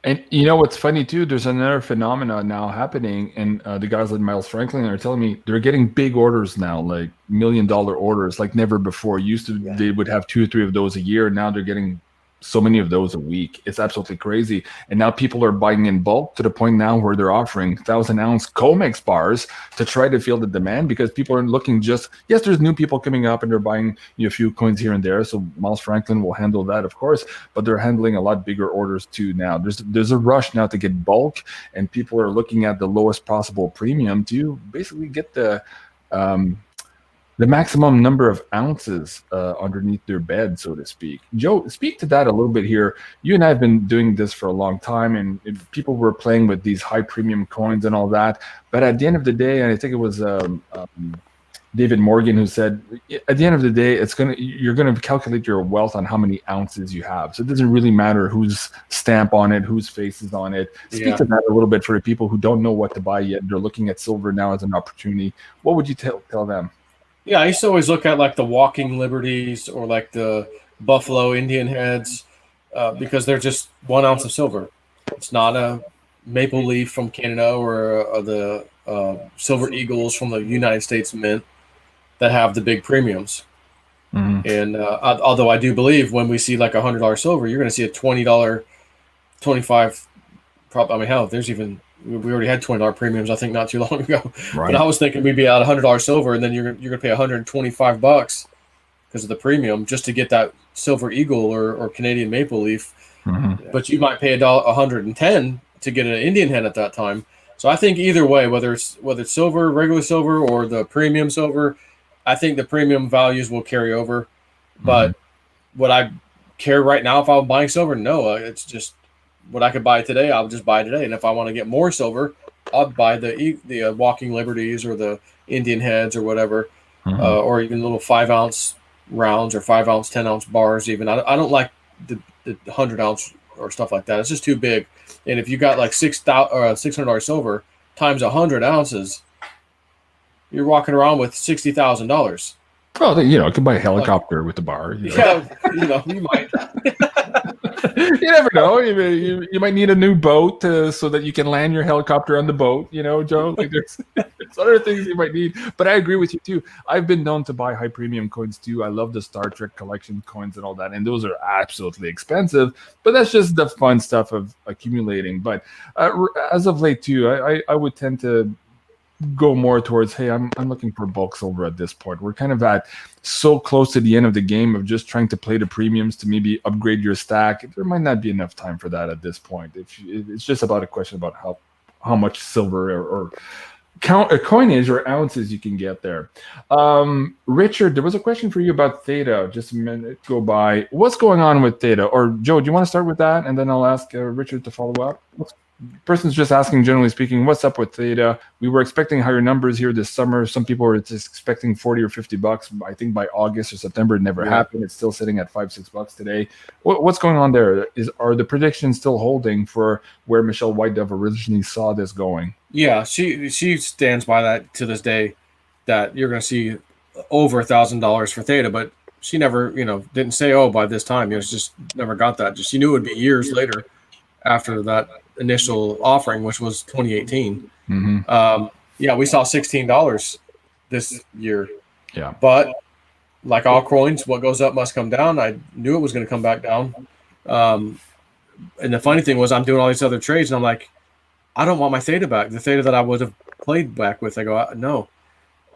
And you know what's funny too? There's another phenomenon now happening, and the guys like Miles Franklin are telling me they're getting big orders now, like $1 million orders, like never before. Used to they would have 2 or 3 of those a year. Now they're getting so many of those a week. It's absolutely crazy. And now people are buying in bulk to the point now where they're offering 1,000-ounce Comex bars to try to fill the demand, because people are looking just, yes, there's new people coming up and they're buying a few coins here and there. So Miles Franklin will handle that, of course, but they're handling a lot bigger orders too now. There's a rush now to get bulk, and people are looking at the lowest possible premium to basically get the maximum number of ounces underneath their bed, so to speak. Joe, speak to that a little bit here. You and I have been doing this for a long time, and people were playing with these high premium coins and all that. But at the end of the day, and I think it was David Morgan who said, at the end of the day, you're gonna calculate your wealth on how many ounces you have. So it doesn't really matter whose stamp on it, whose face is on it. Speak to that a little bit for the people who don't know what to buy yet. They're looking at silver now as an opportunity. What would you tell them? Yeah, I used to always look at like the walking liberties or like the Buffalo Indian heads because they're just 1 ounce of silver. It's not a maple leaf from Canada or the silver eagles from the United States Mint that have the big premiums. And although I do believe when we see like $100 silver, you're going to see a $20, $25. I mean, hell, there's even. We already had $20 premiums, I think, not too long ago. Right. But I was thinking we'd be at $100 silver, and then you're going to pay $125 because of the premium just to get that silver eagle or Canadian maple leaf. But you might pay $110 to get an Indian head at that time. So I think either way, whether it's silver, regular silver, or the premium silver, I think the premium values will carry over. But would I care right now if I'm buying silver? No, it's just. What I could buy today, I'll just buy today. And if I want to get more silver, I'll buy the Walking Liberties or the Indian heads or whatever, or even little 5 ounce rounds or 5 ounce, 10 ounce bars. Even I don't like the 100 ounce or stuff like that. It's just too big. And if you got like $600 silver times 100 ounces, you're walking around with $60,000. Well, you can buy a helicopter with the bar. Yeah, you might. You never know. You might need a new boat so that you can land your helicopter on the boat, Joe. Like there's other things you might need. But I agree with you too. I've been known to buy high premium coins too. I love the Star Trek collection coins and all that, and those are absolutely expensive. But that's just the fun stuff of accumulating. But as of late too, I would tend to go more towards, hey, I'm looking for bulk silver at this point. We're kind of at so close to the end of the game of just trying to play the premiums to maybe upgrade your stack. There might not be enough time for that at this point. It's just about a question about how much silver or coinage or ounces you can get there. Richard, there was a question for you about Theta just a minute go by. What's going on with Theta? Or Joe, do you want to start with that? And then I'll ask Richard to follow up. person's just asking, generally speaking, what's up with Theta? We were expecting higher numbers here this summer. Some people were just expecting $40 or $50. I think by August or September, it never happened. It's still sitting at $5-6 today. What's going on there? Are the predictions still holding for where Michelle White Dove originally saw this going? Yeah, she stands by that to this day, that you're going to see over $1,000 for Theta, but she never, didn't say, oh, by this time. It's just never got that. She knew it would be years later after that initial offering, which was 2018. Yeah, we saw $16 this year. Yeah, but like all coins, what goes up must come down. I knew it was going to come back down. And the funny thing was, I'm doing all these other trades, and I'm like, I don't want my Theta back. The Theta that I would have played back with. I go, no.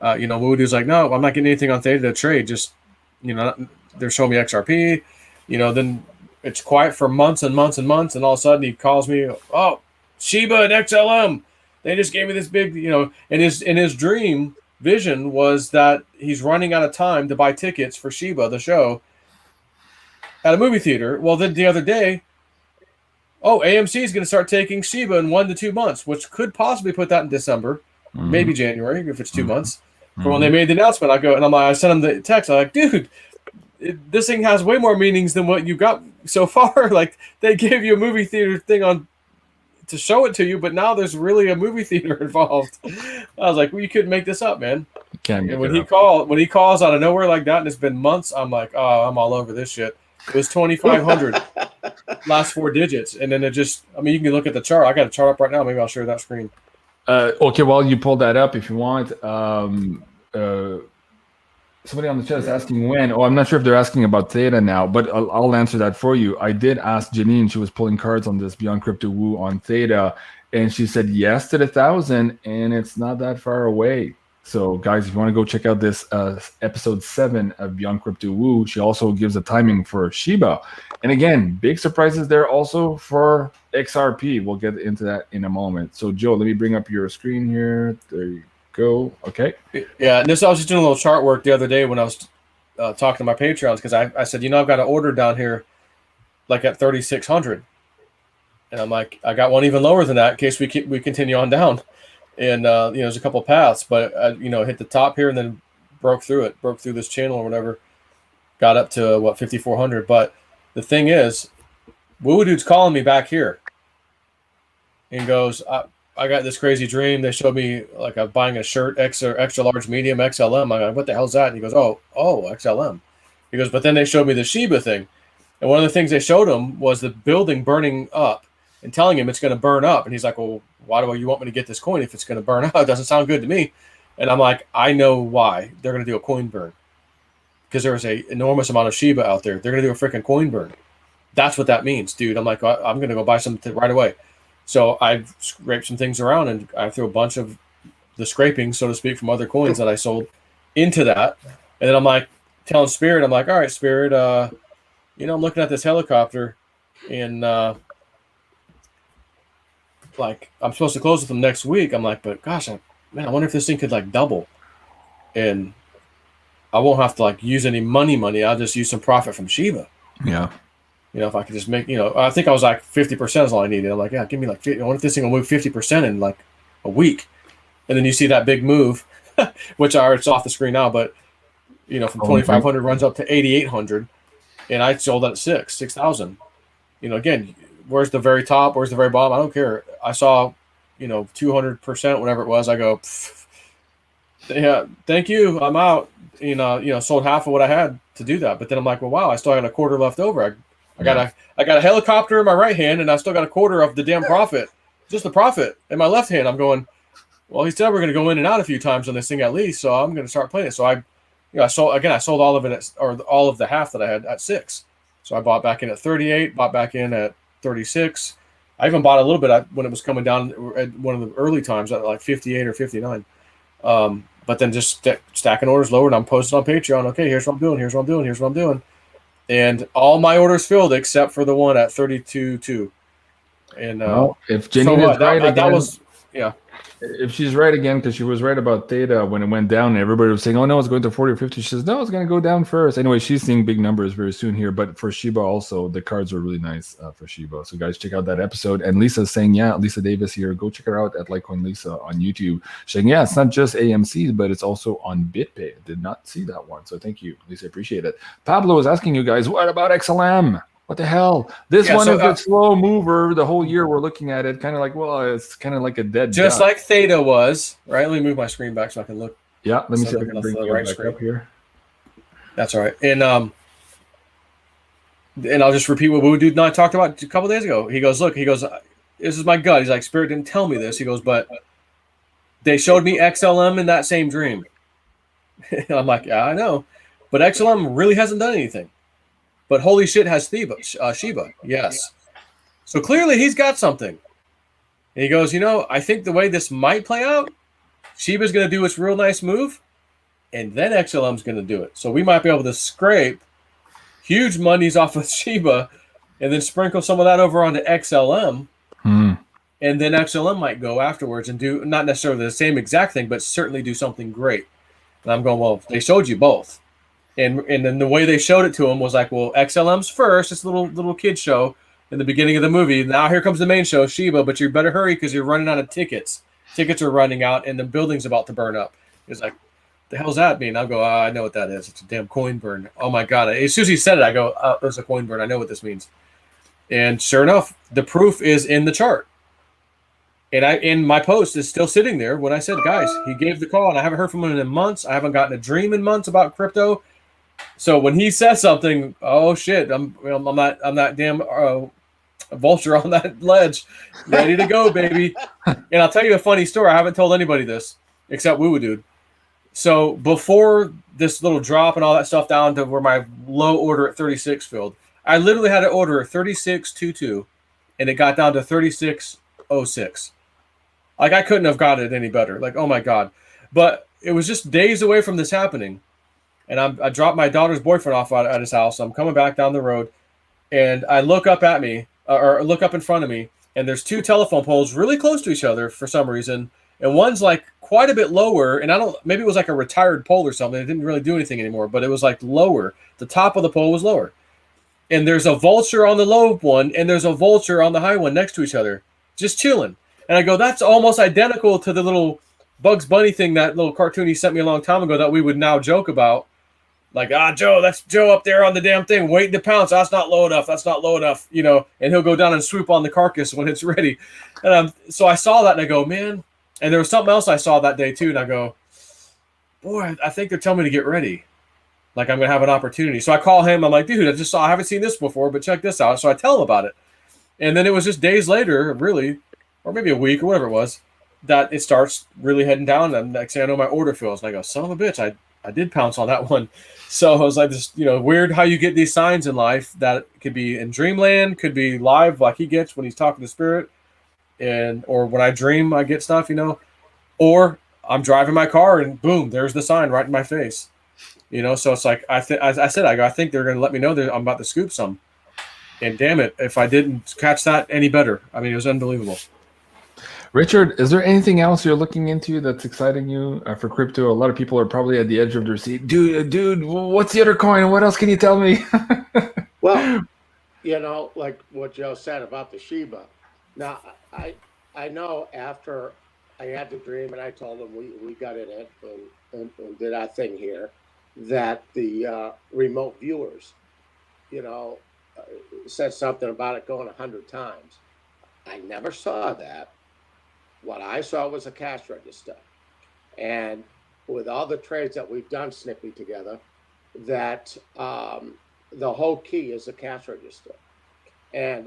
Woodu's like, no, I'm not getting anything on Theta to trade. Just, they're showing me XRP. Then it's quiet for months and months and months, and all of a sudden he calls me, oh, Shiba and XLM. They just gave me this big, and his dream vision was that he's running out of time to buy tickets for Shiba, the show, at a movie theater. Well, then the other day, AMC is going to start taking Shiba in 1 to 2 months, which could possibly put that in December, maybe January, if it's 2 months. From when they made the announcement, I sent him the text. I'm like, dude, this thing has way more meanings than what you got so far. Like, they gave you a movie theater thing to show it to you, but now there's really a movie theater involved. I was like, well, you couldn't make this up, man. And when he calls out of nowhere like that, and it's been months, I'm like, oh, I'm all over this shit. It was 2,500 last 4 digits, and then it just, you can look at the chart. I got a chart up right now. Maybe I'll share that screen. Okay, well, you pull that up if you want. Somebody on the chat is asking when. I'm not sure if they're asking about Theta now, but I'll answer that for you. I did ask Janine. She was pulling cards on this Beyond Crypto Woo on Theta, and she said yes to the 1,000, and it's not that far away. So, guys, if you want to go check out this episode 7 of Beyond Crypto Woo, she also gives a timing for Shiba. And again, big surprises there also for XRP. We'll get into that in a moment. So, Joe, let me bring up your screen here. There you go. Okay. Yeah, and I was just doing a little chart work the other day when I was talking to my Patreons, because I said, I've got an order down here like at 3,600. And I'm like, I got one even lower than that in case we continue on down. And, there's a couple paths, but, hit the top here and then broke through this channel or whatever, got up to 5,400. But the thing is, Woo Dude's calling me back here and goes, I got this crazy dream. They showed me like I'm buying a shirt, extra large, medium, XLM. I'm like, what the hell's that? And he goes, oh, XLM. He goes, but then they showed me the Shiba thing. And one of the things they showed him was the building burning up and telling him it's going to burn up. And he's like, well, why do you want me to get this coin if it's going to burn up? It doesn't sound good to me. And I'm like, I know why they're going to do a coin burn. Because there is an enormous amount of Shiba out there. They're going to do a freaking coin burn. That's what that means, dude. I'm like, I'm going to go buy something right away. So I've scraped some things around, and I threw a bunch of the scrapings, so to speak, from other coins that I sold into that. And then I'm like, telling Spirit, I'm like, all right, Spirit, I'm looking at this helicopter, and like I'm supposed to close with them next week. I'm like, but gosh, I wonder if this thing could like double, and I won't have to like use any money. I'll just use some profit from Shiba. Yeah. If I could just make, I think I was like 50% is all I needed. I'm like, yeah, give me like, what if this thing will move 50% in like a week? And then you see that big move, which it's off the screen now, but from 2,500 runs up to 8,800, and I sold that at 6,000. Again, where's the very top? Where's the very bottom? I don't care. I saw, 200%, whatever it was. I go, yeah, thank you. I'm out. Sold half of what I had to do that. But then I'm like, well, wow, I still got a quarter left over. I got a helicopter in my right hand, and I still got a quarter of the damn profit, just the profit in my left hand. I'm going, well, he said we're going to go in and out a few times on this thing at least, so I'm going to start playing it. So I sold all of it all of the half that I had at 6. So I bought back in at 38, bought back in at 36. I even bought a little bit when it was coming down at one of the early times at like 58 or 59. But then just stacking orders lower, and I'm posting on Patreon. Okay, here's what I'm doing. Here's what I'm doing. Here's what I'm doing. And all my orders filled except for the one at 32.2. And if Jenny is right again, that was if she's right again, because she was right about Theta when it went down, and everybody was saying, "Oh no, it's going to 40 or 50." She says, "No, it's going to go down first." Anyway, she's seeing big numbers very soon here. But for Shiba, also the cards are really nice for Shiba. So guys, check out that episode. And Lisa's saying, "Yeah, Lisa Davis here. Go check her out at Litecoin Lisa on YouTube." Saying, "Yeah, it's not just AMC, but it's also on BitPay." Did not see that one, so thank you, Lisa. Appreciate it. Pablo is asking you guys, "What about XLM?" What the hell? This one is a slow mover. The whole year we're looking at it, kind of like, well, it's kind of like a dead just duck. like Theta was, right? Let me move my screen back so I can look. Yeah, let me see if I can bring you back up here. That's all right. And I'll just repeat what Woo Dude and I talked about a couple days ago. He goes, look, he goes, this is my gut. He's like, Spirit didn't tell me this. He goes, but they showed me XLM in that same dream. And I'm like, yeah, I know. But XLM really hasn't done anything. But holy shit, has Shiba. Yes. So clearly he's got something. And he goes, you know, I think the way this might play out, Shiba's going to do its real nice move, and then XLM's going to do it. So we might be able to scrape huge monies off of Shiba and then sprinkle some of that over onto XLM. And then XLM might go afterwards and do not necessarily the same exact thing, but certainly do something great. And I'm going, well, they showed you both. And then the way they showed it to him was like, well, XLM's first. It's a little kid show in the beginning of the movie. Now here comes the main show, Shiba, but you better hurry because you're running out of tickets. Tickets are running out, and the building's about to burn up. It's like, the hell's that mean? I'll go, I know what that is. It's a damn coin burn. Oh, my God. As soon as he said it, I go, there's a coin burn. I know what this means. And sure enough, the proof is in the chart. And my post is still sitting there when I said, guys, he gave the call, and I haven't heard from him in months. I haven't gotten a dream in months about crypto. So when he says something, oh shit, I'm that damn vulture on that ledge, ready to go, baby. And I'll tell you a funny story. I haven't told anybody this except Woo Woo Dude. So before this little drop and all that stuff down to where my low order at 36 filled, I literally had an order of 36.22, and it got down to 36.06. Like I couldn't have got it any better. Like, oh my God. But it was just days away from this happening. And I dropped my daughter's boyfriend off at his house. I'm coming back down the road, and I look up at me, or look up in front of me, and there's two telephone poles really close to each other for some reason. And one's like quite a bit lower, and maybe it was like a retired pole or something. It didn't really do anything anymore, but it was like lower. The top of the pole was lower. And there's a vulture on the low one, and there's a vulture on the high one next to each other, just chilling. And I go, that's almost identical to the little Bugs Bunny thing, that little cartoon he sent me a long time ago that we would now joke about. Like, Joe, that's Joe up there on the damn thing, waiting to pounce. That's not low enough. That's not low enough, you know. And he'll go down and swoop on the carcass when it's ready. And so I saw that, and I go, man. And there was something else I saw that day too, and I go, boy, I think they're telling me to get ready. Like I'm gonna have an opportunity. So I call him. I'm like, dude, I haven't seen this before, but check this out. So I tell him about it, and then it was just days later, really, or maybe a week or whatever it was, that it starts really heading down. And next thing I know, my order fills, and I go, son of a bitch, I did pounce on that one. So I was like, this, weird how you get these signs in life that could be in dreamland, could be live like he gets when he's talking to spirit, or when I dream, I get stuff, or I'm driving my car and boom, there's the sign right in my face, So it's like I think they're going to let me know that I'm about to scoop some, and damn it, if I didn't catch that any better, I mean, it was unbelievable. Richard, is there anything else you're looking into that's exciting you for crypto? A lot of people are probably at the edge of their seat. Dude, what's the other coin? What else can you tell me? Well, like what Joe said about the Shiba. Now, I know after I had the dream and I told him we got in it and did our thing here, that the remote viewers, said something about it going 100 times. I never saw that. What I saw was a cash register. And with all the trades that we've done, Snippy, together, that the whole key is a cash register. And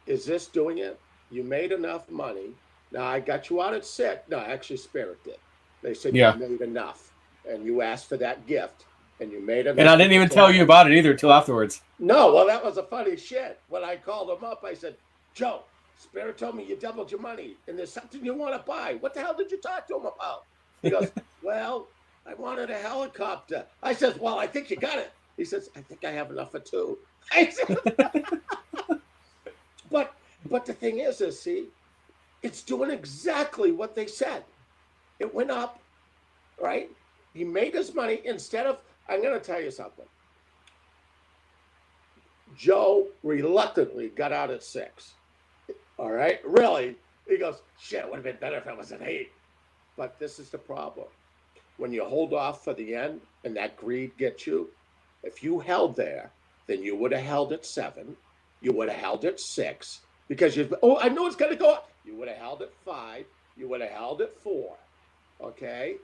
is this doing it? You made enough money. Now, I got you out at SIT. No, actually, Spirit did. They said you made enough. And you asked for that gift. And you made enough. And I didn't even tell you about it either till afterwards. No, well, that was a funny shit. When I called him up, I said, Joe, Spirit told me you doubled your money, and there's something you want to buy. What the hell did you talk to him about? He goes, well, I wanted a helicopter. I said, well, I think you got it. He says, I think I have enough for two. I said, but the thing is, see, It's doing exactly what they said. It went up, right? He made his money instead of, I'm going to tell you something. Joe reluctantly got out at 6. All right, really? He goes, shit, it would have been better if it was an 8. But this is the problem. When you hold off for the end and that greed gets you, if you held there, then you would have held at 7. You would have held at 6 because I know it's going to go up. You would have held at 5. You would have held at 4. Okay?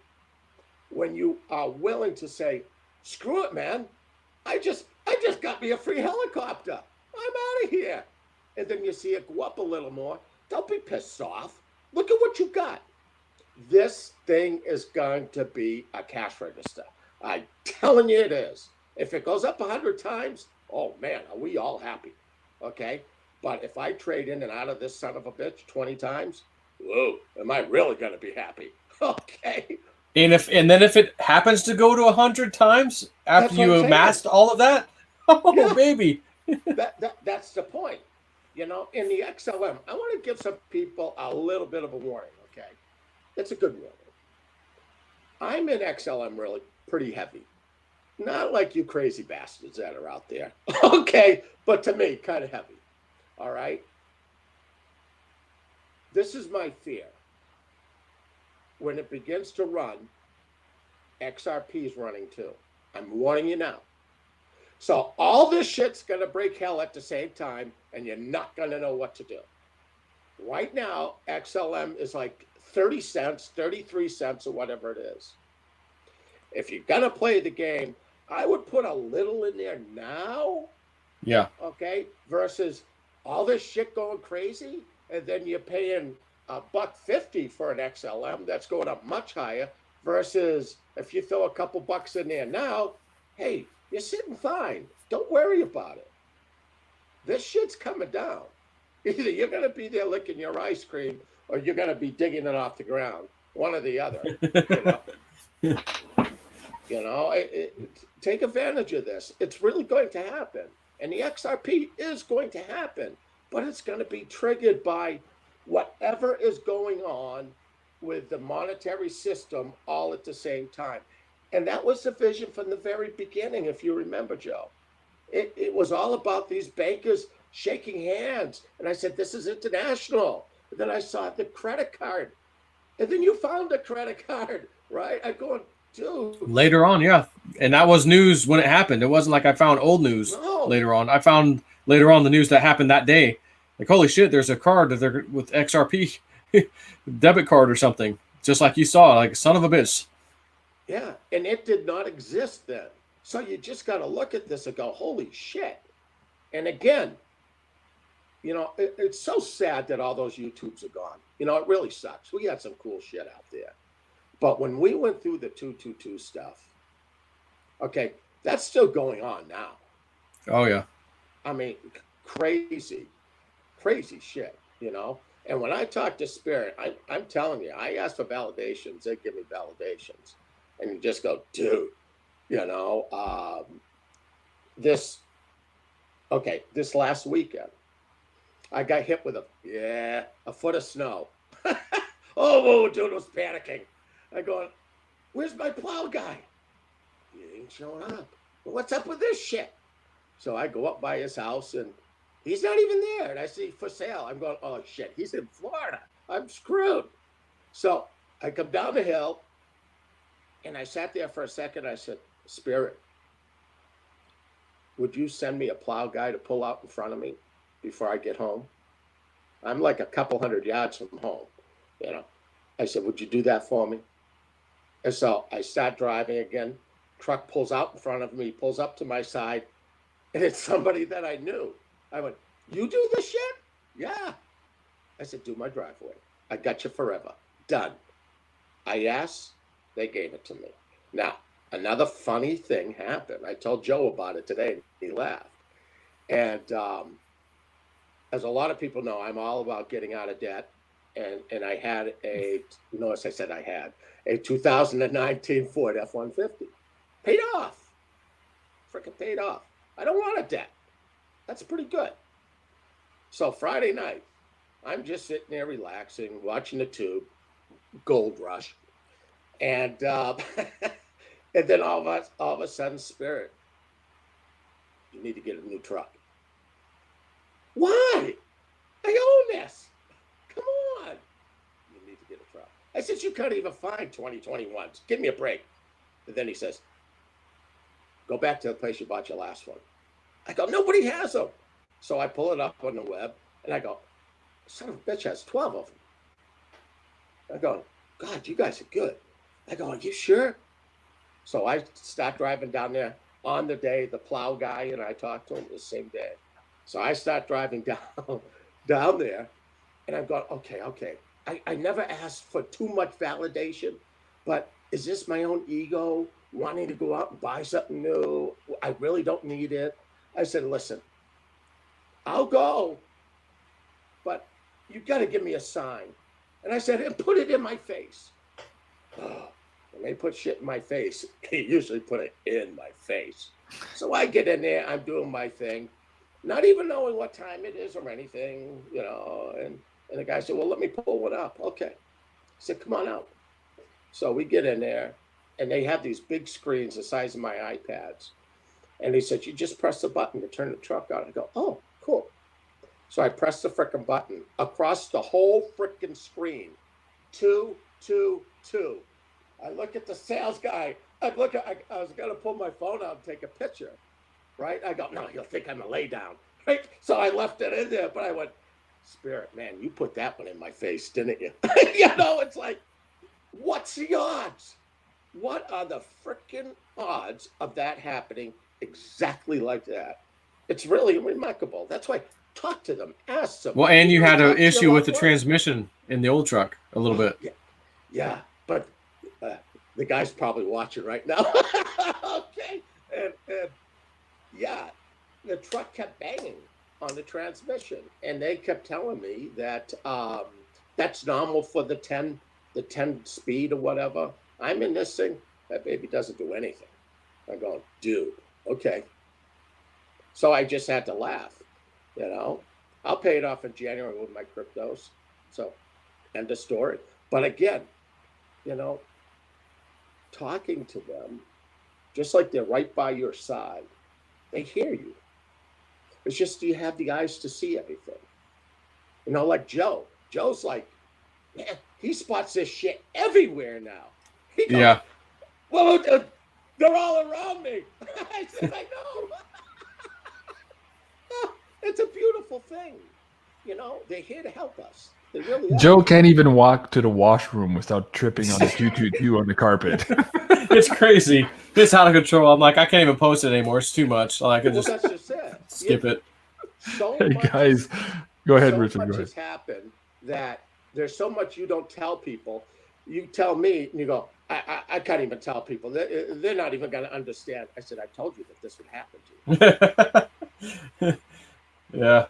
When you are willing to say, screw it, man. I just got me a free helicopter. I'm out of here. And then you see it go up a little more. Don't be pissed off. Look at what you got. This thing is going to be a cash register. I'm telling you it is. If it goes up 100 times, oh man, are we all happy? Okay? But if I trade in and out of this son of a bitch 20 times, whoa, am I really going to be happy? Okay? And then if it happens to go to 100 times after you amassed all of that, oh yeah. Baby. That's the point. You know, in the XLM, I want to give some people a little bit of a warning, okay? It's a good warning. I'm in XLM really pretty heavy. Not like you crazy bastards that are out there. Okay, but to me, kind of heavy. All right? This is my fear. When it begins to run, XRP is running too. I'm warning you now. So all this shit's going to break hell at the same time, and you're not going to know what to do. Right now, XLM is like 30 cents, 33 cents, or whatever it is. If you're going to play the game, I would put a little in there now. Yeah. Okay. Versus all this shit going crazy, and then you're paying $1.50 for an XLM that's going up much higher. Versus if you throw a couple bucks in there now, hey, you're sitting fine. Don't worry about it. This shit's coming down. Either you're going to be there licking your ice cream, or you're going to be digging it off the ground. One or the other. You know, take advantage of this. It's really going to happen. And the XRP is going to happen. But it's going to be triggered by whatever is going on with the monetary system all at the same time. And that was the vision from the very beginning, if you remember, Joe. It was all about these bankers shaking hands. And I said, this is international. And then I saw the credit card. And then you found a credit card, right? I'm going, dude. Later on, yeah. And that was news when it happened. It wasn't like I found old news later on. I found later on the news that happened that day. Like, holy shit, there's a card that they're with XRP debit card or something. Just like you saw, like, son of a bitch. Yeah, and it did not exist then. So you just got to look at this and go, holy shit. And again, you know, it's so sad that all those YouTubes are gone. You know, it really sucks. We had some cool shit out there. But when we went through the 222 stuff, okay, that's still going on now. Oh, yeah. I mean, crazy shit, you know? And when I talk to Spirit, I'm telling you, I ask for validations. They give me validations. And you just go, dude, you know, this last weekend, I got hit with a foot of snow. Oh, dude was panicking. I go, where's my plow guy? He ain't showing up. Well, what's up with this shit? So I go up by his house and he's not even there. And I see for sale. I'm going, oh shit, he's in Florida. I'm screwed. So I come down the hill and I sat there for a second. I said, Spirit, would you send me a plow guy to pull out in front of me before I get home? I'm like a couple 100 yards from home, you know. I said, would you do that for me? And so I start driving again. Truck pulls out in front of me, pulls up to my side, and it's somebody that I knew. I went, you do this shit? Yeah. I said, do my driveway. I got you forever. Done. I asked, they gave it to me. Now, another funny thing happened. I told Joe about it today. He laughed. And as a lot of people know, I'm all about getting out of debt. And I had notice I said I had a 2019 Ford F-150. Paid off. Freaking paid off. I don't want a debt. That's pretty good. So Friday night, I'm just sitting there relaxing, watching the tube, Gold Rush, and and then all of a sudden, Spirit, you need to get a new truck. Why? I own this. Come on. You need to get a truck. I said, you can't even find 2021s. Give me a break. And then he says, go back to the place you bought your last one. I go, nobody has them. So I pull it up on the web and I go, son of a bitch has 12 of them. I go, God, you guys are good. I go, are you sure? So I start driving down there on the day. The plow guy and I talked to him the same day. So I start driving down there and I'm going, okay. I never asked for too much validation, but is this my own ego wanting to go out and buy something new? I really don't need it. I said, listen, I'll go, but you got to give me a sign. And I said, and put it in my face. Oh, when they put shit in my face, they usually put it in my face. So I get in there, I'm doing my thing, not even knowing what time it is or anything, you know, and the guy said, well, let me pull one up. Okay. I said, come on out. So we get in there and they have these big screens the size of my iPads. And he said, you just press the button to turn the truck on. I go, oh, cool. So I press the frickin' button across the whole frickin' screen. 2, 2, 2. I look at the sales guy. I was going to pull my phone out and take a picture, right? I go, no, he'll think I'm a lay down, right? So I left it in there, but I went, Spirit, man, you put that one in my face, didn't you? You know, it's like, what's the odds? What are the frickin' odds of that happening exactly like that? It's really remarkable. That's why talk to them, ask them. Well, and you had an issue with the transmission in the old truck a little bit. Yeah, but the guy's probably watching right now. Okay, and yeah, the truck kept banging on the transmission, and they kept telling me that that's normal for the 10 speed or whatever. I'm in this thing, that baby doesn't do anything. I'm going, dude, okay. So I just had to laugh, you know. I'll pay it off in January with my cryptos. So, end of story. But again, you know, talking to them, just like they're right by your side, they hear you. It's just you have the eyes to see everything. You know, like Joe. Joe's like, man, he spots this shit everywhere now. He goes, yeah. Well, they're all around me. I said, I know. It's a beautiful thing. You know, they're here to help us. They really are. Joe can't even walk to the washroom without tripping on the 222 on the carpet. It's crazy. It's out of control. I'm like, I can't even post it anymore. It's too much. I could just, that's just it. skip it. So hey, much, guys, go ahead, so Richard. much go ahead. has happened that there's so much you don't tell people. You tell me, and you go, I can't even tell people. They're not even going to understand. I said, I told you that this would happen to you. Yeah.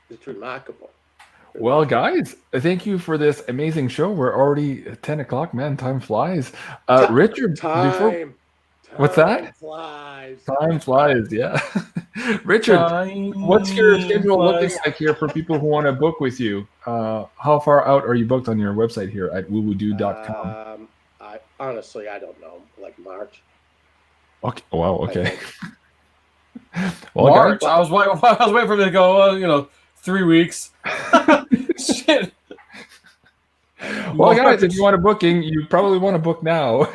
It's remarkable. Well, guys, thank you for this amazing show. We're already at 10 o'clock, man. Time flies. Richard, what's that? Flies. Time flies, yeah. Richard, what's your schedule looking like here for people who want to book with you? How far out are you booked on your website here at woowoo.com? Honestly, I don't know. Like March. Okay. Wow. Okay. Well, March. guys, I was waiting for me to go. 3 weeks. Shit. Well, guys, if you want a booking, you probably want to book now.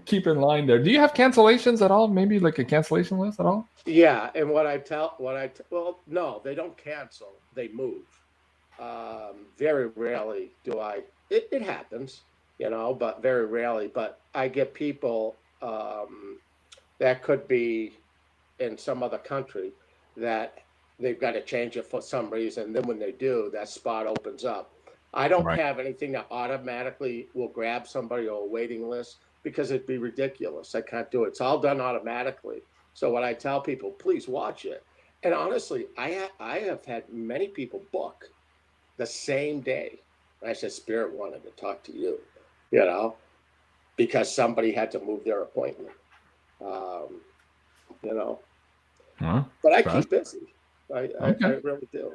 Keep in line there. Do you have cancellations at all? Maybe like a cancellation list at all? Yeah, and well, no, they don't cancel. They move. Very rarely do I. It happens, but very rarely. But I get people that could be in some other country that they've got to change it for some reason. Then when they do, that spot opens up. I don't have anything that automatically will grab somebody or a waiting list because it'd be ridiculous. I can't do it. It's all done automatically. So what I tell people, please watch it. And honestly, I have had many people book the same day. I said, Spirit wanted to talk to you, because somebody had to move their appointment. But I keep busy. I really do.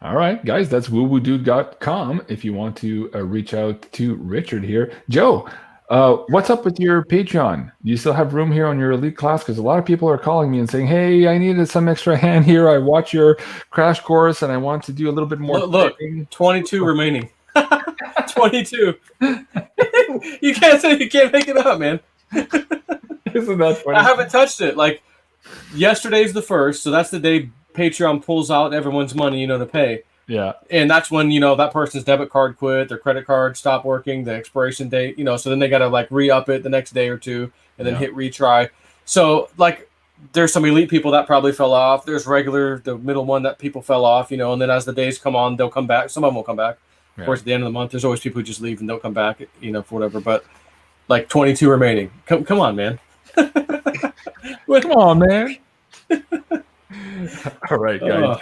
All right, guys, that's woowoodude.com if you want to reach out to Richard here. Joe, what's up with your Patreon? Do you still have room here on your elite class? Because a lot of people are calling me and saying, hey, I needed some extra hand here. I watch your crash course and I want to do a little bit more. Look 22 remaining. 22. You can't make it up, man. Isn't that funny? I haven't touched it. Like, yesterday's the 1st, so that's the day Patreon pulls out everyone's money, to pay. Yeah. And that's when, that person's debit card quit, their credit card stopped working, the expiration date, so then they got to like re-up it the next day or two and then hit retry. So like there's some elite people that probably fell off. There's the middle one that people fell off, and then as the days come on, they'll come back. Some of them will come back. Of course, at the end of the month, there's always people who just leave and they'll come back, for whatever. But like 22 remaining. Come on, man. Come on, man. All right, guys.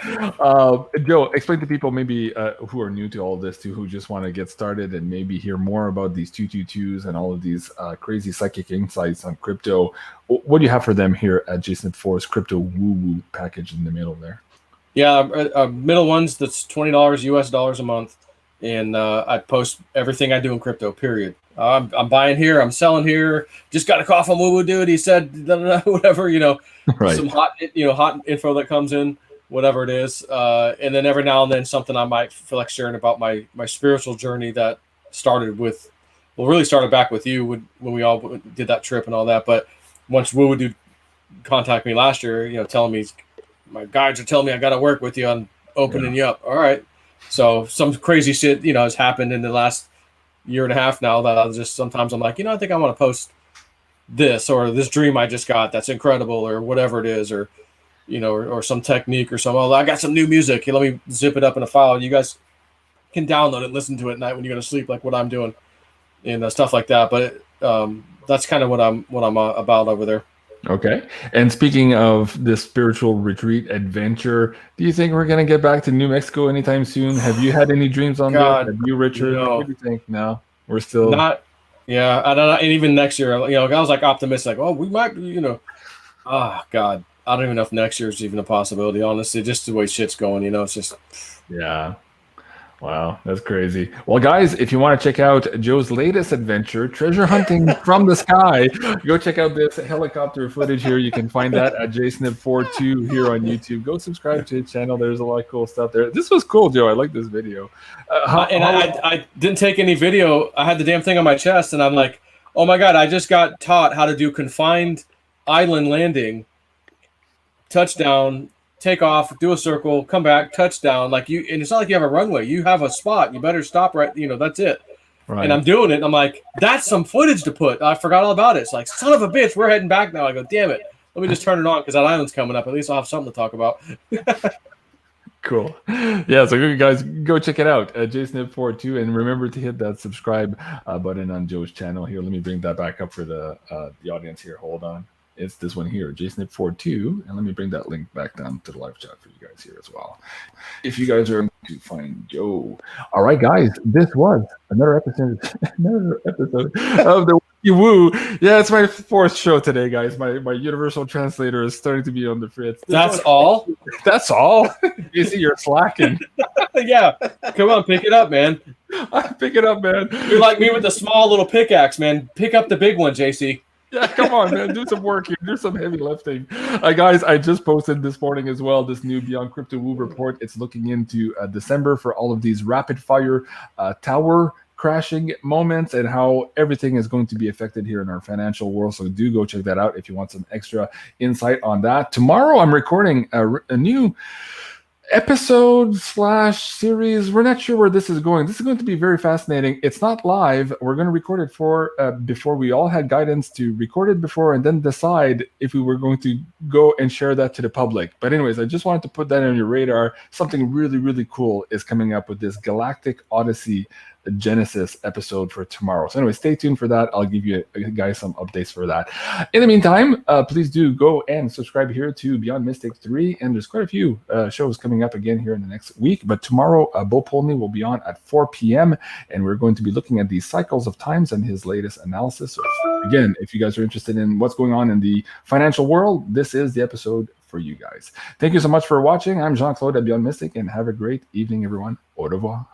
Joe, explain to people maybe who are new to all this, too, who just want to get started and maybe hear more about these 222s and all of these crazy psychic insights on crypto. What do you have for them here at JSNIP4's crypto woo-woo package in the middle there? Yeah, middle ones, that's $20 US dollars a month. And I post everything I do in crypto, period. I'm buying here, I'm selling here. Just got a call from Woo Woo Dude. He said, whatever, Right. Some hot info that comes in, whatever it is. And then every now and then something I might feel like sharing about my spiritual journey that really started back with you when we all did that trip and all that. But once Woo Woo Dude contacted me last year, telling me my guides are telling me I got to work with you on opening you up. All right. So some crazy shit, has happened in the last year and a half now that I just sometimes I'm like, I think I want to post this or this dream I just got that's incredible or whatever it is, or or some technique or something. Oh, I got some new music. Let me zip it up in a file. You guys can download it and listen to it at night when you go to sleep, like what I'm doing and stuff like that. But that's kind of what I'm about over there. Okay. And speaking of this spiritual retreat adventure, do you think we're going to get back to New Mexico anytime soon? Have you had any dreams on that? Have you, Richard? No. What do you think? No, we're still not. Yeah, I don't know. And even next year, I was like optimistic, like, oh, we might be, oh God, I don't even know if next year is even a possibility. Honestly, just the way shit's going, it's just. Yeah. Wow, that's crazy. Well, guys, if you want to check out Joe's latest adventure, treasure hunting from the sky, go check out this helicopter footage here. You can find that at JSNIP4 here on YouTube. Go subscribe to his channel. There's a lot of cool stuff there. This was cool, Joe. I like this video. I didn't take any video. I had the damn thing on my chest, and I'm like, oh my God, I just got taught how to do confined island landing, touchdown, take off, do a circle, come back, touchdown. And it's not like you have a runway. You have a spot. You better stop right. That's it. Right. And I'm doing it. And I'm like, that's some footage to put. I forgot all about it. It's like, son of a bitch, we're heading back now. I go, damn it. Let me just turn it on because that island's coming up. At least I'll have something to talk about. Cool. Yeah, so you guys go check it out at JSNIP4 too, and remember to hit that subscribe button on Joe's channel here. Let me bring that back up for the audience here. Hold on. It's this one here, JSNIP4 and let me bring that link back down to the live chat for you guys here as well. If you guys are to find Joe. All right, guys, this was another episode of the Wacky Woo. Yeah, it's my 4th show today, guys. My universal translator is starting to be on the fritz. That's all? That's all? You see, you're slacking. Yeah, come on, pick it up, man. Pick it up, man. You're like me with the small little pickaxe, man. Pick up the big one, JC. Yeah, come on, man. Do some work here. Do some heavy lifting. Guys, I just posted this morning as well this new Beyond Crypto Woo report. It's looking into December for all of these rapid fire tower crashing moments and how everything is going to be affected here in our financial world. So do go check that out if you want some extra insight on that. Tomorrow, I'm recording a new episode/series. We're not sure where this is going. This is going to be very fascinating. It's not live. We're going to record it before we all had guidance to record it before and then decide if we were going to go and share that to the public. But anyways, I just wanted to put that on your radar. Something really, really cool is coming up with this Galactic Odyssey Genesis episode for tomorrow. So anyway, stay tuned for that. I'll give you guys some updates for that. In the meantime, please do go and subscribe here to Beyond Mystic 3, and there's quite a few shows coming up again here in the next week. But tomorrow, Bo Polney will be on at 4 p.m. and we're going to be looking at these cycles of times and his latest analysis. So again, if you guys are interested in what's going on in the financial world, this is the episode for you guys. Thank you so much for watching. I'm Jean-Claude at BeyondMystic, and have a great evening, everyone. Au revoir.